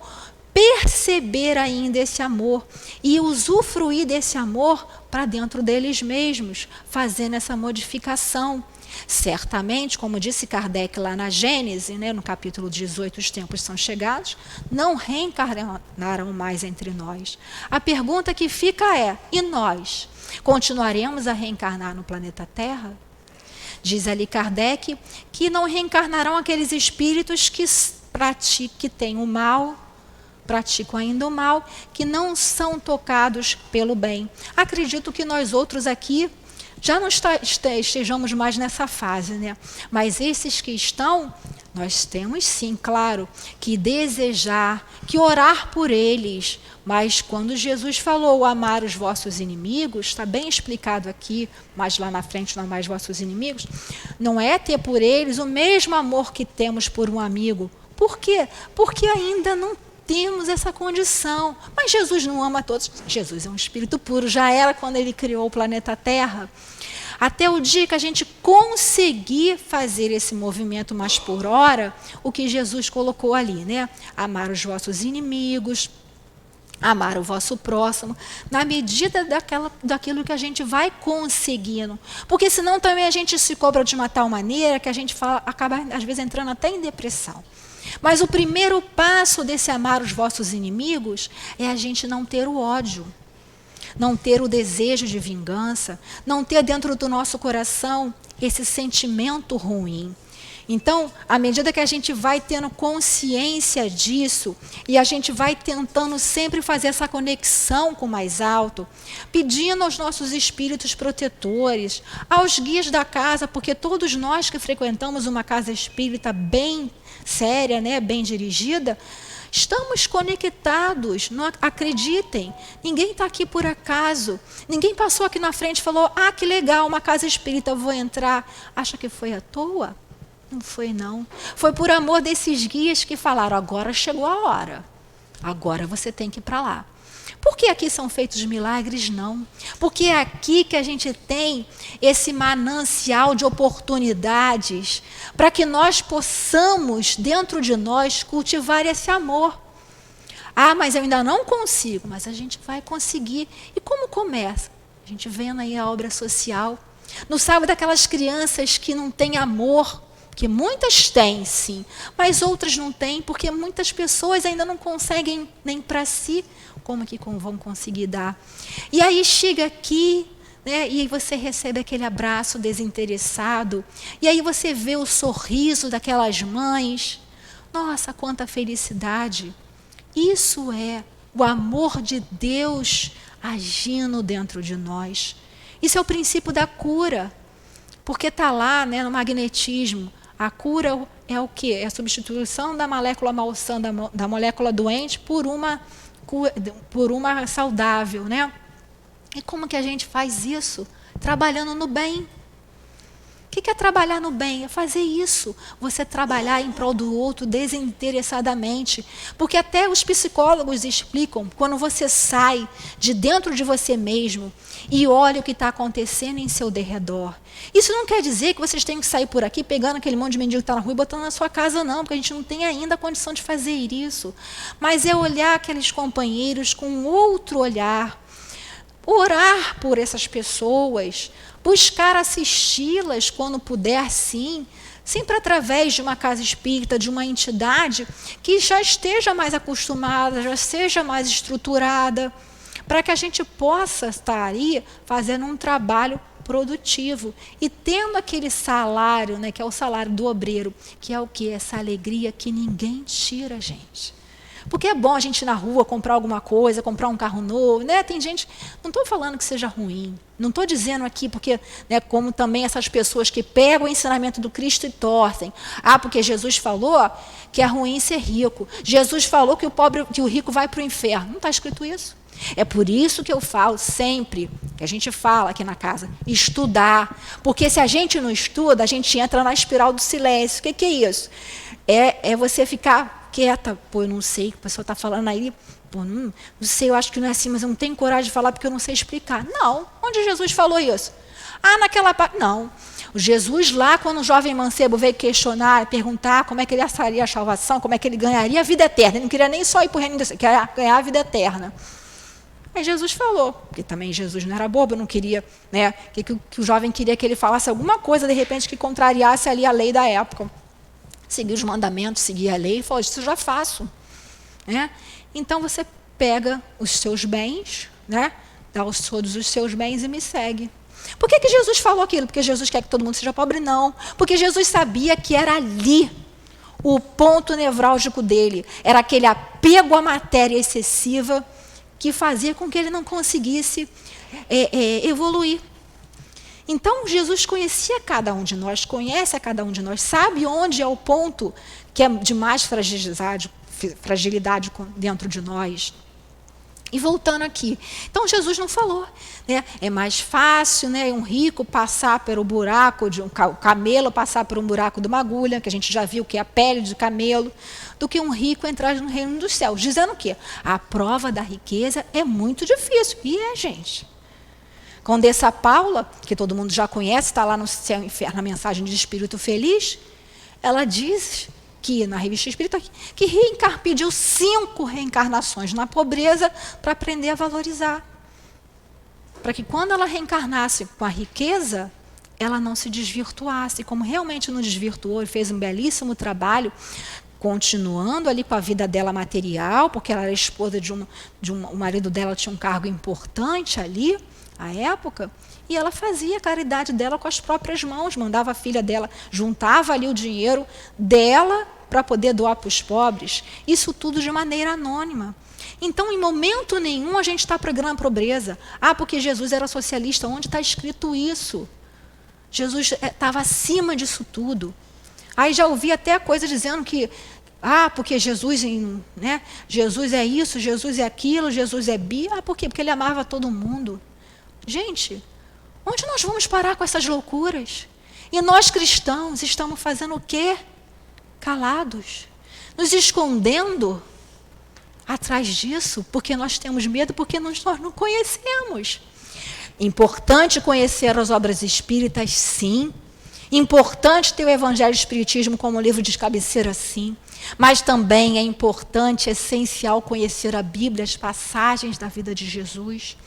Speaker 4: perceber ainda esse amor e usufruir desse amor para dentro deles mesmos, fazendo essa modificação. Certamente, como disse Kardec lá na Gênese, né, no capítulo 18, os tempos são chegados, não reencarnarão mais entre nós. A pergunta que fica é, e nós? Continuaremos a reencarnar no planeta Terra? Diz ali Kardec que não reencarnarão aqueles espíritos que têm o mal, praticam ainda o mal, que não são tocados pelo bem. Acredito que nós outros aqui já não estejamos mais nessa fase, né? Mas esses que estão, nós temos sim, claro, que desejar, que orar por eles. Mas quando Jesus falou amar os vossos inimigos, está bem explicado aqui, mas lá na frente não amar os vossos inimigos, não é ter por eles o mesmo amor que temos por um amigo. Por quê? Porque ainda não temos essa condição. Mas Jesus não ama todos. Jesus é um espírito puro, já era quando ele criou o planeta Terra. Até o dia que a gente conseguir fazer esse movimento mais por hora, o que Jesus colocou ali, né? Amar os vossos inimigos, amar o vosso próximo, na medida daquilo que a gente vai conseguindo. Porque senão também a gente se cobra de uma tal maneira que a gente acaba, às vezes, entrando até em depressão. Mas o primeiro passo desse amar os vossos inimigos é a gente não ter o ódio, não ter o desejo de vingança, não ter dentro do nosso coração esse sentimento ruim. Então, à medida que a gente vai tendo consciência disso e a gente vai tentando sempre fazer essa conexão com o mais alto, pedindo aos nossos espíritos protetores, aos guias da casa, porque todos nós que frequentamos uma casa espírita bem séria, né, bem dirigida, estamos conectados, não acreditem, ninguém está aqui por acaso, ninguém passou aqui na frente e falou, ah, que legal, uma casa espírita, eu vou entrar. Acha que foi à toa? Não foi, não. Foi por amor desses guias que falaram, agora chegou a hora, agora você tem que ir para lá. Por que aqui são feitos milagres? Não. Porque é aqui que a gente tem esse manancial de oportunidades para que nós possamos, dentro de nós, cultivar esse amor. Ah, mas eu ainda não consigo. Mas a gente vai conseguir. E como começa? A gente vendo aí a obra social. Não sabe daquelas crianças que não têm amor, que muitas têm, sim, mas outras não têm, porque muitas pessoas ainda não conseguem nem para si, como que vão conseguir dar? E aí chega aqui, né, e aí você recebe aquele abraço desinteressado, e aí você vê o sorriso daquelas mães. Nossa, quanta felicidade! Isso é o amor de Deus agindo dentro de nós. Isso é o princípio da cura, porque está lá, né, no magnetismo. A cura é o quê? É a substituição da molécula malsã, da molécula doente, por uma saudável, né? E como que a gente faz isso? Trabalhando no bem. O que é trabalhar no bem? É fazer isso. Você trabalhar em prol do outro desinteressadamente. Porque até os psicólogos explicam, quando você sai de dentro de você mesmo e olha o que está acontecendo em seu derredor. Isso não quer dizer que vocês têm que sair por aqui pegando aquele monte de mendigo que está na rua e botando na sua casa, não. Porque a gente não tem ainda a condição de fazer isso. Mas é olhar aqueles companheiros com outro olhar. Orar por essas pessoas, buscar assisti-las quando puder, sim, sempre através de uma casa espírita, de uma entidade que já esteja mais acostumada, já seja mais estruturada, para que a gente possa estar aí fazendo um trabalho produtivo e tendo aquele salário, né, que é o salário do obreiro, que é o quê? Essa alegria que ninguém tira, gente. Porque é bom a gente ir na rua comprar alguma coisa, comprar um carro novo, né? Tem gente, não estou falando que seja ruim, não estou dizendo aqui porque, né, como também essas pessoas que pegam o ensinamento do Cristo e torcem. Ah, porque Jesus falou que é ruim ser rico. Jesus falou que o rico vai para o inferno. Não está escrito isso? É por isso que eu falo sempre, que a gente fala aqui na casa, estudar. Porque se a gente não estuda, a gente entra na espiral do silêncio. O que é isso? É você ficar quieta, pô, eu não sei, o pessoal está falando aí, pô, não sei, eu acho que não é assim, mas eu não tenho coragem de falar porque eu não sei explicar. Não, onde Jesus falou isso? Ah, naquela parte, não. O Jesus lá, quando o jovem mancebo veio questionar, perguntar como é que ele acharia a salvação, como é que ele ganharia a vida eterna, ele não queria nem só ir para o reino de Deus, queria ganhar a vida eterna. Aí Jesus falou, porque também Jesus não era bobo, não queria, né, que o jovem queria que ele falasse alguma coisa, de repente, que contrariasse ali a lei da época. Seguir os mandamentos, seguir a lei, e falou, isso eu já faço. Né? Então você pega os seus bens, né? Dá todos os seus bens e me segue. Por que Jesus falou aquilo? Porque Jesus quer que todo mundo seja pobre? Não. Porque Jesus sabia que era ali o ponto nevrálgico dele. Era aquele apego à matéria excessiva que fazia com que ele não conseguisse evoluir. Então, Jesus conhecia cada um de nós, conhece a cada um de nós, sabe onde é o ponto que é de mais fragilidade dentro de nós. E voltando aqui, então Jesus não falou, né? É mais fácil, né, um rico passar pelo buraco de um camelo, passar por um buraco de uma agulha, que a gente já viu que é a pele de camelo, do que um rico entrar no reino dos céus. Dizendo o quê? A prova da riqueza é muito difícil. E gente. Condessa Paula, que todo mundo já conhece, está lá no Céu e Inferno, na mensagem de Espírito Feliz, ela diz que, na revista Espírita, que pediu 5 reencarnações na pobreza para aprender a valorizar. Para que quando ela reencarnasse com a riqueza, ela não se desvirtuasse. Como realmente não desvirtuou e fez um belíssimo trabalho, continuando ali com a vida dela material, porque ela era esposa o marido dela tinha um cargo importante ali, à época, e ela fazia a caridade dela com as próprias mãos, mandava a filha dela, juntava ali o dinheiro dela para poder doar para os pobres, isso tudo de maneira anônima. Então, em momento nenhum, a gente está pregando a pobreza. Porque Jesus era socialista. Onde está escrito isso? Jesus estava acima disso tudo. Aí já ouvi até a coisa dizendo que, porque Jesus, né, Jesus é isso, Jesus é aquilo, Jesus é bi. Por quê? Porque ele amava todo mundo. Gente, onde nós vamos parar com essas loucuras? E nós cristãos estamos fazendo o quê? Calados, nos escondendo atrás disso, porque nós temos medo, porque nós não conhecemos. Importante conhecer as obras espíritas, sim. Importante ter o Evangelho e o Espiritismo como livro de cabeceira, sim. Mas também é importante, essencial, conhecer a Bíblia, as passagens da vida de Jesus.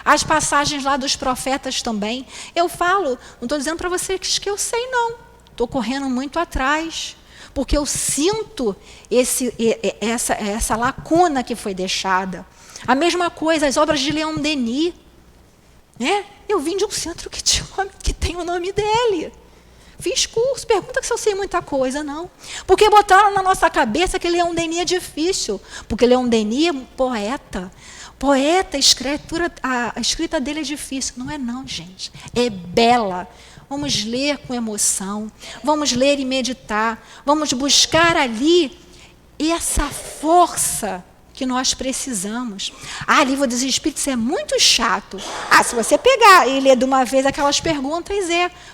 Speaker 4: As passagens lá dos profetas também. Eu falo, não estou dizendo para vocês que eu sei, não. Estou correndo muito atrás. Porque eu sinto essa lacuna que foi deixada. A mesma coisa, as obras de Leon Denis. Né? Eu vim de um centro que tem o nome dele. Fiz curso, pergunta se eu sei muita coisa, não. Porque botaram na nossa cabeça que Leon Denis é difícil. Porque Leon Denis é um poeta. Poeta, a escrita dele é difícil. Não é não, gente. É bela. Vamos ler com emoção, vamos ler e meditar, vamos buscar ali essa força que nós precisamos. Livro dos Espíritos é muito chato. Se você pegar e ler de uma vez aquelas perguntas,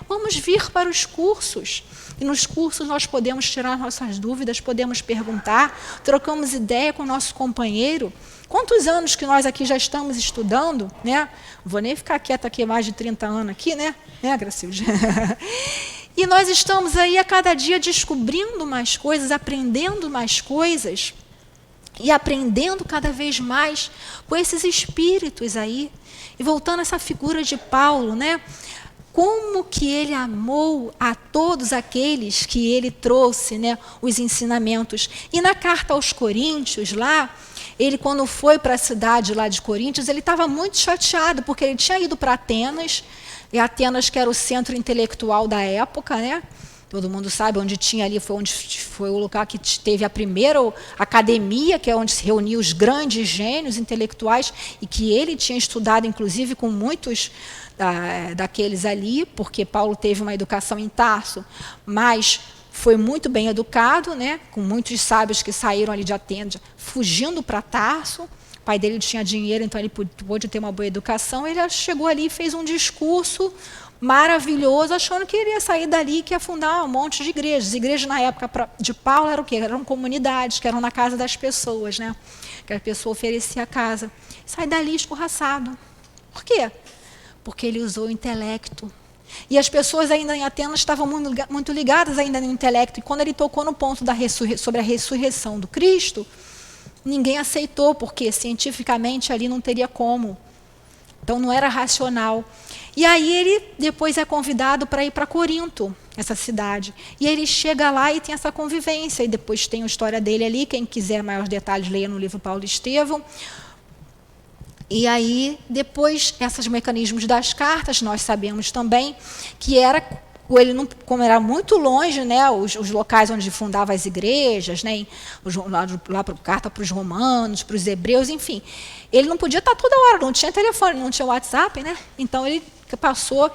Speaker 4: vamos vir para os cursos. E nos cursos nós podemos tirar nossas dúvidas, podemos perguntar, trocamos ideia com o nosso companheiro. Quantos anos que nós aqui já estamos estudando, né? Vou nem ficar quieta aqui mais de 30 anos aqui, né? Gracilde? E nós estamos aí a cada dia descobrindo mais coisas, aprendendo mais coisas e aprendendo cada vez mais com esses espíritos aí. E voltando a essa figura de Paulo, né? Como que ele amou a todos aqueles que ele trouxe, né, os ensinamentos. E na carta aos Coríntios, lá, ele quando foi para a cidade lá de Coríntios, ele estava muito chateado, porque ele tinha ido para Atenas, e Atenas que era o centro intelectual da época, né? Todo mundo sabe onde tinha ali, foi o lugar que teve a primeira academia, que é onde se reuniam os grandes gênios intelectuais, e que ele tinha estudado, inclusive, com muitos daqueles ali, porque Paulo teve uma educação em Tarso, mas foi muito bem educado, né, com muitos sábios que saíram ali de Atenas, fugindo para Tarso. O pai dele tinha dinheiro, então ele pôde ter uma boa educação. Ele chegou ali e fez um discurso maravilhoso, achando que iria sair dali, que ia fundar um monte de igrejas. Igrejas na época de Paulo eram o quê? Eram comunidades, que eram na casa das pessoas, né? Que a pessoa oferecia a casa. Sai dali escorraçado. Por quê? Porque ele usou o intelecto. E as pessoas ainda em Atenas estavam muito ligadas ainda no intelecto. E quando ele tocou no ponto sobre a ressurreição do Cristo, ninguém aceitou, porque cientificamente ali não teria como. Então não era racional. E aí ele depois é convidado para ir para Corinto, essa cidade. E ele chega lá e tem essa convivência. E depois tem a história dele ali. Quem quiser maiores detalhes, leia no livro Paulo Estevão. E aí, depois, esses mecanismos das cartas, nós sabemos também que era, como era muito longe, né, os locais onde fundava as igrejas, né, lá carta para os romanos, para os hebreus, enfim. ele não podia estar toda hora, não tinha telefone, não tinha WhatsApp, né? Então ele passou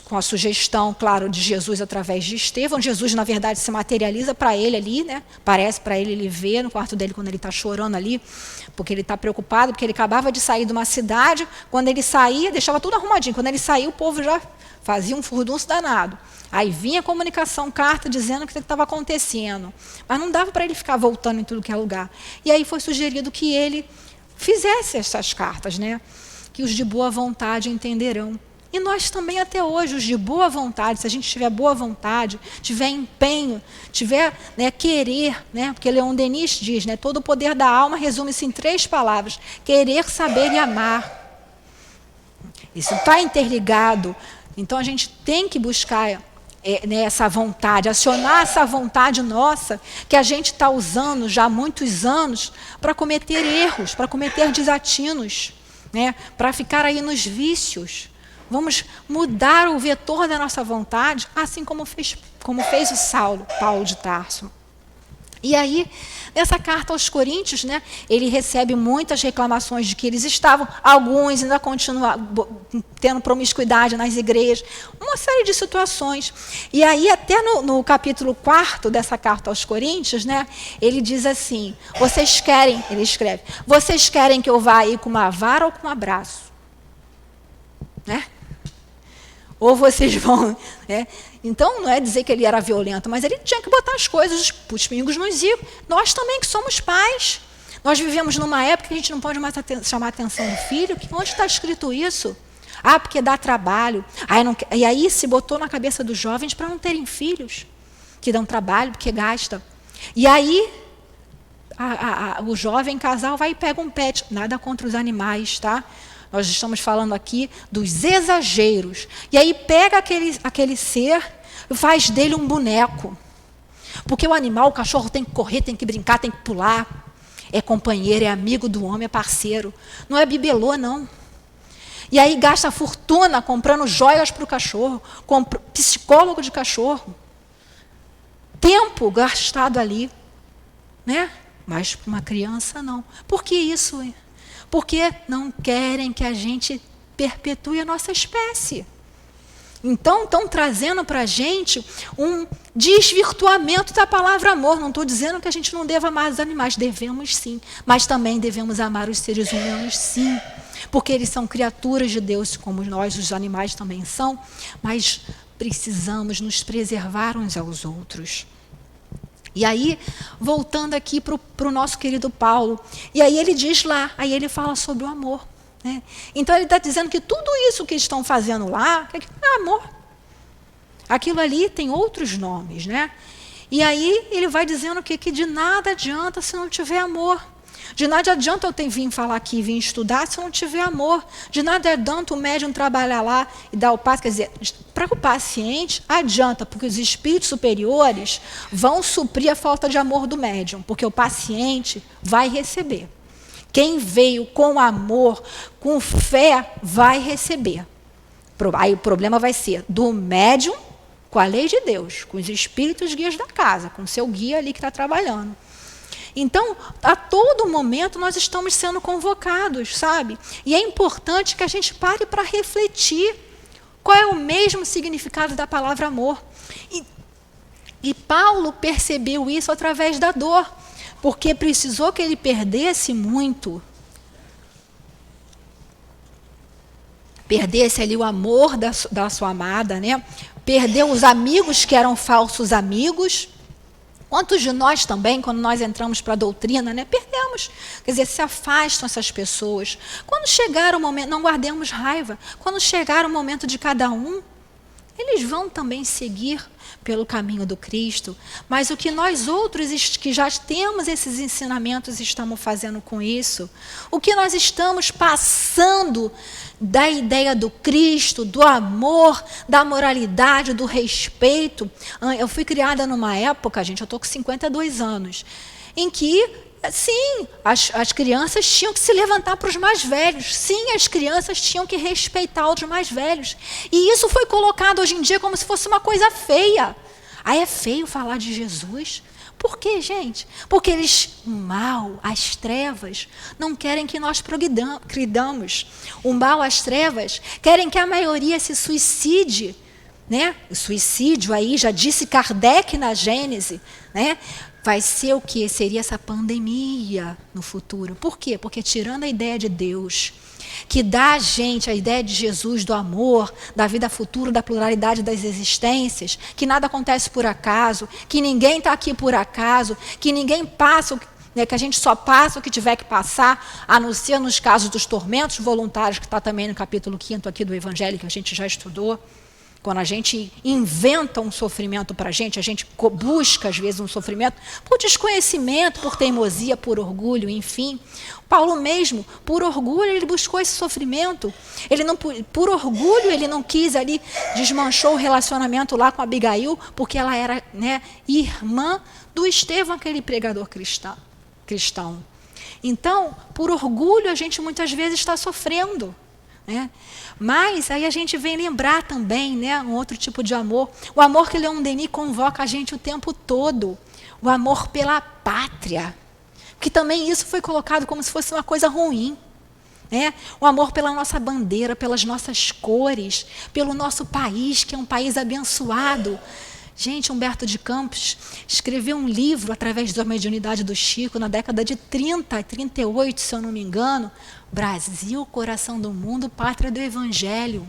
Speaker 4: com a sugestão, claro, de Jesus através de Estevão. Jesus, na verdade, se materializa para ele ali, né? Parece para ele, ele vê no quarto dele quando ele está chorando ali, porque ele está preocupado, porque ele acabava de sair de uma cidade. Quando ele saía, deixava tudo arrumadinho. Quando ele saía, o povo já fazia um furdunço danado. Aí vinha a comunicação, carta, dizendo o que estava acontecendo. Mas não dava para ele ficar voltando em tudo que é lugar. E aí foi sugerido que ele fizesse essas cartas, né? Que os de boa vontade entenderão. E nós também até hoje, os de boa vontade, se a gente tiver boa vontade, tiver empenho, tiver, né, querer, né, porque Leon Denis diz, né, todo o poder da alma resume-se em 3 palavras: querer, saber e amar. Isso está interligado. Então a gente tem que buscar né, essa vontade, acionar essa vontade nossa, que a gente está usando já há muitos anos para cometer erros, para cometer desatinos, né, para ficar aí nos vícios. Vamos mudar o vetor da nossa vontade, assim como fez o Paulo de Tarso. E aí, nessa carta aos Coríntios, né, ele recebe muitas reclamações de que eles estavam, alguns ainda continuam tendo promiscuidade nas igrejas, uma série de situações. E aí, até no capítulo 4 dessa carta aos Coríntios, né, ele diz assim, ele escreve, vocês querem que eu vá aí com uma vara ou com um abraço? Né? Ou vocês vão... Né? Então, não é dizer que ele era violento, mas ele tinha que botar as coisas, os pingos nos is. Nós também, que somos pais. Nós vivemos numa época que a gente não pode mais chamar a atenção do filho. Onde está escrito isso? Ah, porque dá trabalho. E aí se botou na cabeça dos jovens para não terem filhos, que dão trabalho, porque gasta. E aí, o jovem casal vai e pega um pet. Nada contra os animais, tá? Nós estamos falando aqui dos exageros. E aí pega aquele ser e faz dele um boneco. Porque o animal, o cachorro tem que correr, tem que brincar, tem que pular. É companheiro, é amigo do homem, é parceiro. Não é bibelô, não. E aí gasta fortuna comprando joias para o cachorro, psicólogo de cachorro. Tempo gastado ali. Né? Mas para uma criança, não. Por que isso? Porque não querem que a gente perpetue a nossa espécie. Então, estão trazendo para a gente um desvirtuamento da palavra amor. Não estou dizendo que a gente não deva amar os animais, devemos sim, mas também devemos amar os seres humanos sim, porque eles são criaturas de Deus, como nós, os animais também são, mas precisamos nos preservar uns aos outros. E aí, voltando aqui para o nosso querido Paulo, e aí ele diz lá, aí ele fala sobre o amor. Né? Então ele está dizendo que tudo isso que estão fazendo lá, que é amor. Aquilo ali tem outros nomes. Né? E aí ele vai dizendo que de nada adianta se não tiver amor. De nada adianta eu vir falar aqui, vir estudar, se eu não tiver amor. De nada adianta o médium trabalhar lá e dar o passe. Quer dizer, para o paciente, adianta, porque os espíritos superiores vão suprir a falta de amor do médium, porque o paciente vai receber. Quem veio com amor, com fé, vai receber. Aí o problema vai ser do médium com a lei de Deus, com os espíritos guias da casa, com o seu guia ali que está trabalhando. Então, a todo momento nós estamos sendo convocados, sabe? E é importante que a gente pare para refletir qual é o mesmo significado da palavra amor. E Paulo percebeu isso através da dor, porque precisou que ele perdesse muito. Perdesse ali o amor da sua amada, né? Perdeu os amigos que eram falsos amigos. Quantos de nós também, quando nós entramos para a doutrina, né, perdemos? Quer dizer, se afastam essas pessoas. Quando chegar o momento, não guardemos raiva. Quando chegar o momento de cada um, eles vão também seguir pelo caminho do Cristo. Mas o que nós outros que já temos esses ensinamentos estamos fazendo com isso? O que nós estamos passando da ideia do Cristo, do amor, da moralidade, do respeito? Eu fui criada numa época, gente, eu estou com 52 anos, em que, sim, as crianças tinham que se levantar para os mais velhos. Sim, as crianças tinham que respeitar os mais velhos. E isso foi colocado hoje em dia como se fosse uma coisa feia. Ah, é feio falar de Jesus? Por quê, gente? Porque o mal, as trevas, não querem que nós progridamos. O mal, as trevas, querem que a maioria se suicide. Né? O suicídio aí, já disse Kardec na Gênese, né? Vai ser o quê? Seria essa pandemia no futuro. Por quê? Porque tirando a ideia de Deus, que dá a gente a ideia de Jesus, do amor, da vida futura, da pluralidade das existências, que nada acontece por acaso, que ninguém está aqui por acaso, que ninguém passa, né, que a gente só passa o que tiver que passar, a não ser nos casos dos tormentos voluntários, que está também no capítulo 5º aqui do Evangelho, que a gente já estudou. Quando a gente inventa um sofrimento para a gente busca, às vezes, um sofrimento por desconhecimento, por teimosia, por orgulho, enfim. Paulo mesmo, por orgulho, ele buscou esse sofrimento. Ele não, por orgulho, ele não quis ali, desmanchou o relacionamento lá com Abigail, porque ela era, né, irmã do Estevão, aquele pregador cristão. Então, por orgulho, a gente muitas vezes está sofrendo. Né? Mas aí a gente vem lembrar também, né, um outro tipo de amor, o amor que Leon Denis convoca a gente o tempo todo, o amor pela pátria, que também isso foi colocado como se fosse uma coisa ruim, né? O amor pela nossa bandeira, pelas nossas cores, pelo nosso país, que é um país abençoado. Gente, Humberto de Campos escreveu um livro através da mediunidade do Chico na década de 30, 38, se eu não me engano, Brasil, coração do mundo, pátria do Evangelho.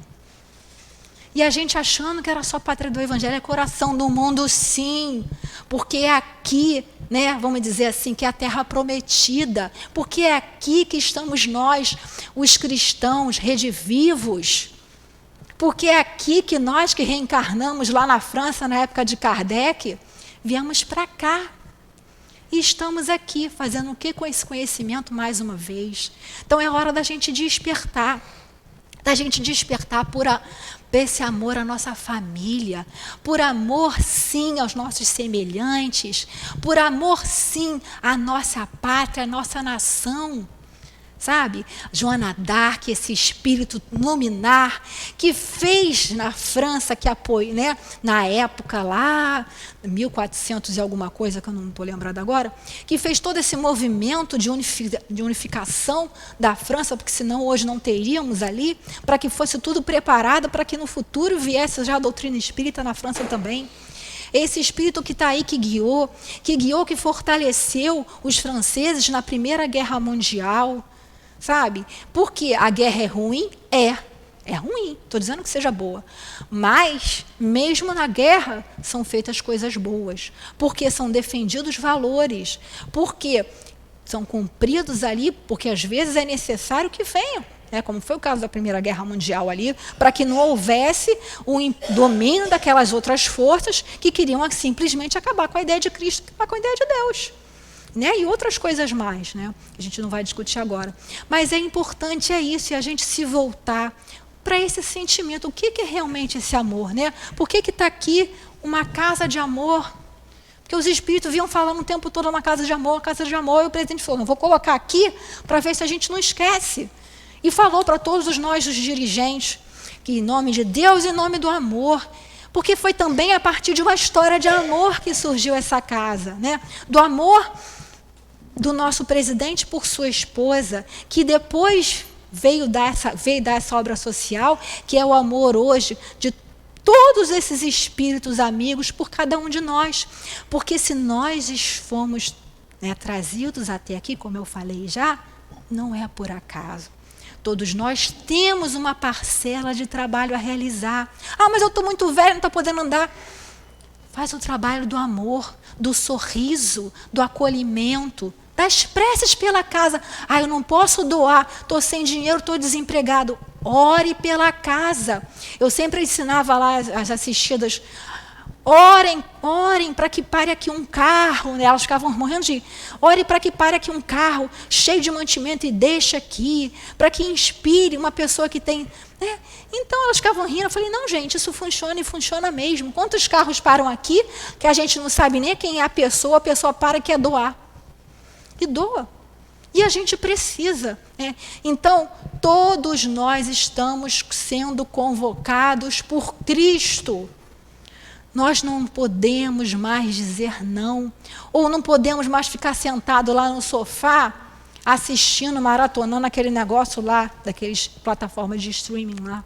Speaker 4: E a gente achando que era só pátria do Evangelho, é coração do mundo, sim, porque é aqui, né, vamos dizer assim, que é a terra prometida, porque é aqui que estamos nós, os cristãos, redivivos. Porque é aqui que nós que reencarnamos lá na França, na época de Kardec, viemos para cá. E estamos aqui, fazendo o que com esse conhecimento mais uma vez? Então é hora da gente despertar. Por esse amor à nossa família, por amor, sim, aos nossos semelhantes, por amor, sim, à nossa pátria, à nossa nação. Sabe? Joana d'Arc, esse espírito luminar que fez na França, que apoiou, né? Na época lá, 1400 e alguma coisa, que eu não estou lembrada agora, que fez todo esse movimento de unificação da França, porque senão hoje não teríamos ali, para que fosse tudo preparado para que no futuro viesse já a doutrina espírita na França também. Esse espírito que está aí, que guiou, que fortaleceu os franceses na Primeira Guerra Mundial. Sabe? Porque a guerra é ruim? É ruim, estou dizendo que seja boa. Mas, mesmo na guerra, são feitas coisas boas. Porque são defendidos valores. Porque são cumpridos ali, porque às vezes é necessário que venham. Né? Como foi o caso da Primeira Guerra Mundial ali, para que não houvesse o domínio daquelas outras forças que queriam simplesmente acabar com a ideia de Cristo, acabar com a ideia de Deus. Né? E outras coisas mais, né? Que a gente não vai discutir agora. Mas é importante, é isso, e a gente se voltar para esse sentimento. O que é realmente esse amor? Né? Por que está aqui uma casa de amor? Porque os espíritos vinham falando o tempo todo uma casa de amor, e o presidente falou, não, vou colocar aqui para ver se a gente não esquece. E falou para todos nós, os dirigentes, que em nome de Deus, em nome do amor, porque foi também a partir de uma história de amor que surgiu essa casa, né? Do amor do nosso presidente por sua esposa, que depois veio dar essa obra social, que é o amor hoje de todos esses espíritos amigos por cada um de nós. Porque se nós fomos, né, trazidos até aqui, como eu falei já, não é por acaso. Todos nós temos uma parcela de trabalho a realizar. Ah, mas eu estou muito velho, não estou podendo andar. Faz o trabalho do amor, do sorriso, do acolhimento, das preces pela casa. Ah, eu não posso doar, estou sem dinheiro, estou desempregado. Ore pela casa. Eu sempre ensinava lá as assistidas, orem para que pare aqui um carro, né? Elas ficavam morrendo de... Ore para que pare aqui um carro cheio de mantimento e deixe aqui, para que inspire uma pessoa que tem... Né? Então elas ficavam rindo, eu falei, não gente, isso funciona e funciona mesmo. Quantos carros param aqui que a gente não sabe nem quem é a pessoa para e quer doar. E doa. E a gente precisa. Né? Então, todos nós estamos sendo convocados por Cristo. Nós não podemos mais dizer não, ou não podemos mais ficar sentado lá no sofá, assistindo, maratonando aquele negócio lá, daqueles plataformas de streaming lá.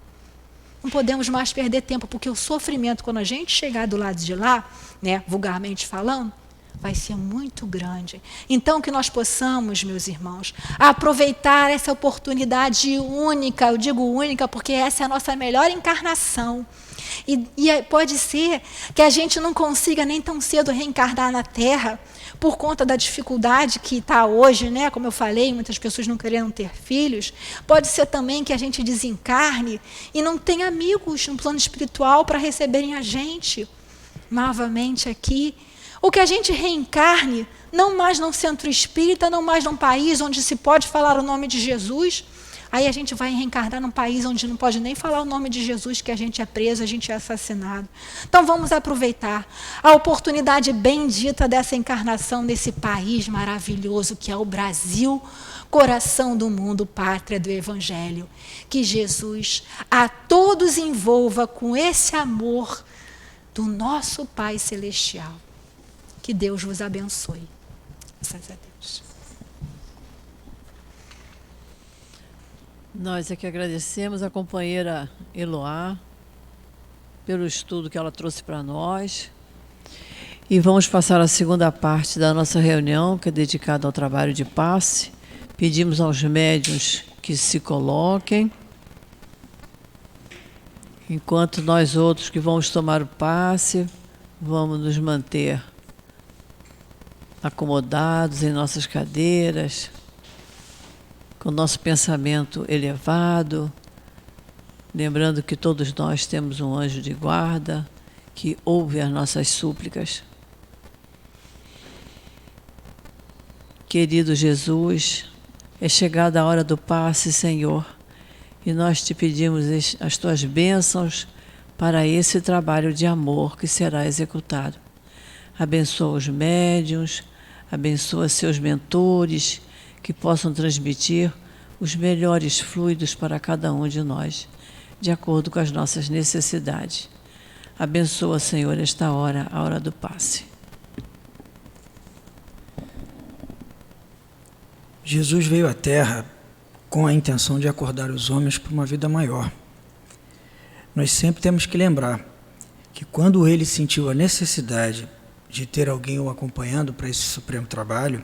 Speaker 4: Não podemos mais perder tempo, porque o sofrimento, quando a gente chegar do lado de lá, né, vulgarmente falando, vai ser muito grande. Então, que nós possamos, meus irmãos, aproveitar essa oportunidade única, eu digo única porque essa é a nossa melhor encarnação. E pode ser que a gente não consiga nem tão cedo reencarnar na Terra, por conta da dificuldade que está hoje, né? Como eu falei, muitas pessoas não querendo ter filhos. Pode ser também que a gente desencarne e não tenha amigos no plano espiritual para receberem a gente novamente aqui. Ou que a gente reencarne, não mais num centro espírita, não mais num país onde se pode falar o nome de Jesus. Aí a gente vai reencarnar num país onde não pode nem falar o nome de Jesus, que a gente é preso, a gente é assassinado. Então vamos aproveitar a oportunidade bendita dessa encarnação nesse país maravilhoso que é o Brasil, coração do mundo, pátria do Evangelho. Que Jesus a todos envolva com esse amor do nosso Pai Celestial. Que Deus vos abençoe. Graças a Deus.
Speaker 3: Nós é que agradecemos a companheira Eloá pelo estudo que ela trouxe para nós. E vamos passar a segunda parte da nossa reunião, que é dedicada ao trabalho de passe. Pedimos aos médiuns que se coloquem, enquanto nós outros que vamos tomar o passe, vamos nos manter acomodados em nossas cadeiras, com o nosso pensamento elevado, lembrando que todos nós temos um anjo de guarda que ouve as nossas súplicas. Querido Jesus, é chegada a hora do passe, Senhor, e nós te pedimos as tuas bênçãos para esse trabalho de amor que será executado. Abençoa os médiuns, abençoa seus mentores, que possam transmitir os melhores fluidos para cada um de nós, de acordo com as nossas necessidades. Abençoa, Senhor, esta hora, a hora do passe.
Speaker 5: Jesus veio à Terra com a intenção de acordar os homens para uma vida maior. Nós sempre temos que lembrar que quando ele sentiu a necessidade de ter alguém o acompanhando para esse supremo trabalho,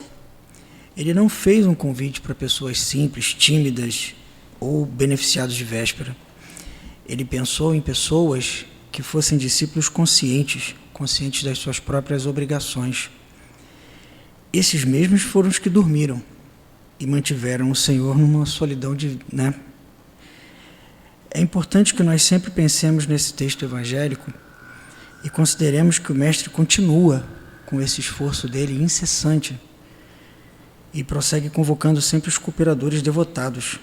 Speaker 5: ele não fez um convite para pessoas simples, tímidas ou beneficiados de véspera. Ele pensou em pessoas que fossem discípulos conscientes das suas próprias obrigações. Esses mesmos foram os que dormiram e mantiveram o Senhor numa solidão É importante que nós sempre pensemos nesse texto evangélico e consideremos que o Mestre continua com esse esforço dele incessante e prossegue convocando sempre os cooperadores devotados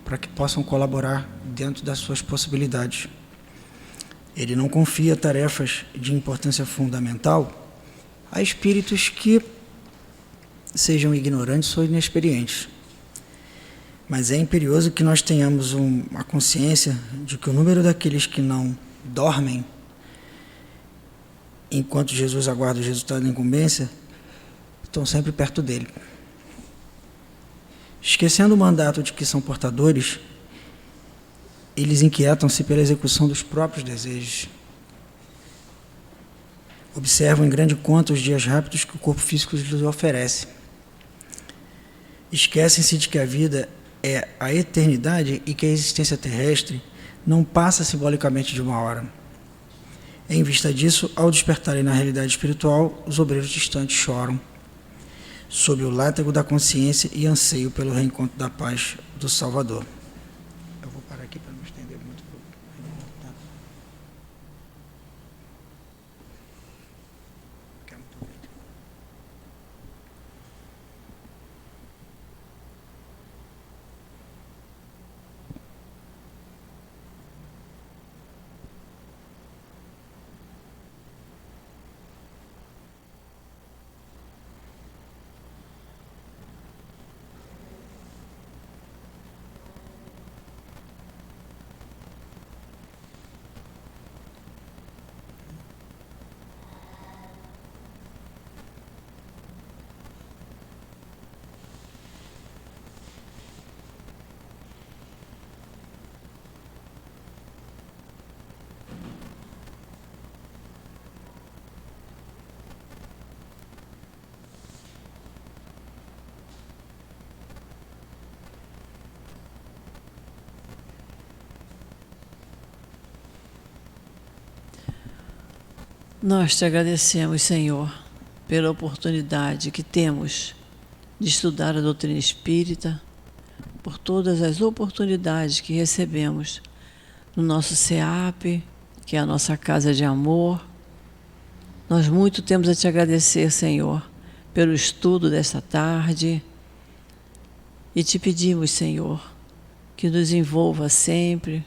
Speaker 5: para que possam colaborar dentro das suas possibilidades. Ele não confia tarefas de importância fundamental a espíritos que sejam ignorantes ou inexperientes. Mas é imperioso que nós tenhamos a consciência de que o número daqueles que não dormem enquanto Jesus aguarda o resultado da incumbência estão sempre perto dele. Esquecendo o mandato de que são portadores, eles inquietam-se pela execução dos próprios desejos. Observam em grande conta os dias rápidos que o corpo físico lhes oferece. Esquecem-se de que a vida é a eternidade e que a existência terrestre não passa simbolicamente de uma hora. Em vista disso, ao despertarem na realidade espiritual, os obreiros distantes choram, sob o látego da consciência e anseio pelo reencontro da paz do Salvador. Eu vou parar aqui para não estender muito.
Speaker 3: Nós te agradecemos, Senhor, pela oportunidade que temos de estudar a doutrina espírita, por todas as oportunidades que recebemos no nosso SEAP, que é a nossa casa de amor. Nós muito temos a te agradecer, Senhor, pelo estudo desta tarde e te pedimos, Senhor, que nos envolva sempre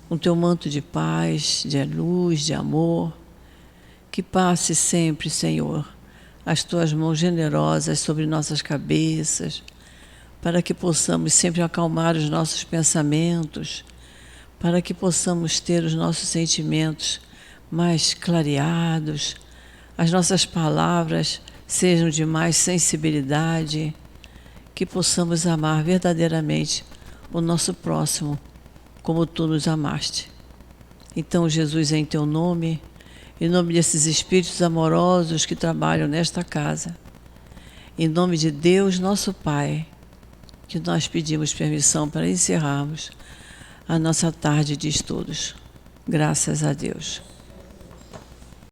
Speaker 3: com teu manto de paz, de luz, de amor, que passe sempre, Senhor, as tuas mãos generosas sobre nossas cabeças, para que possamos sempre acalmar os nossos pensamentos, para que possamos ter os nossos sentimentos mais clareados, as nossas palavras sejam de mais sensibilidade, que possamos amar verdadeiramente o nosso próximo, como tu nos amaste. Então, Jesus, em teu nome, em nome desses espíritos amorosos que trabalham nesta casa, em nome de Deus, nosso Pai, que nós pedimos permissão para encerrarmos a nossa tarde de estudos. Graças a Deus.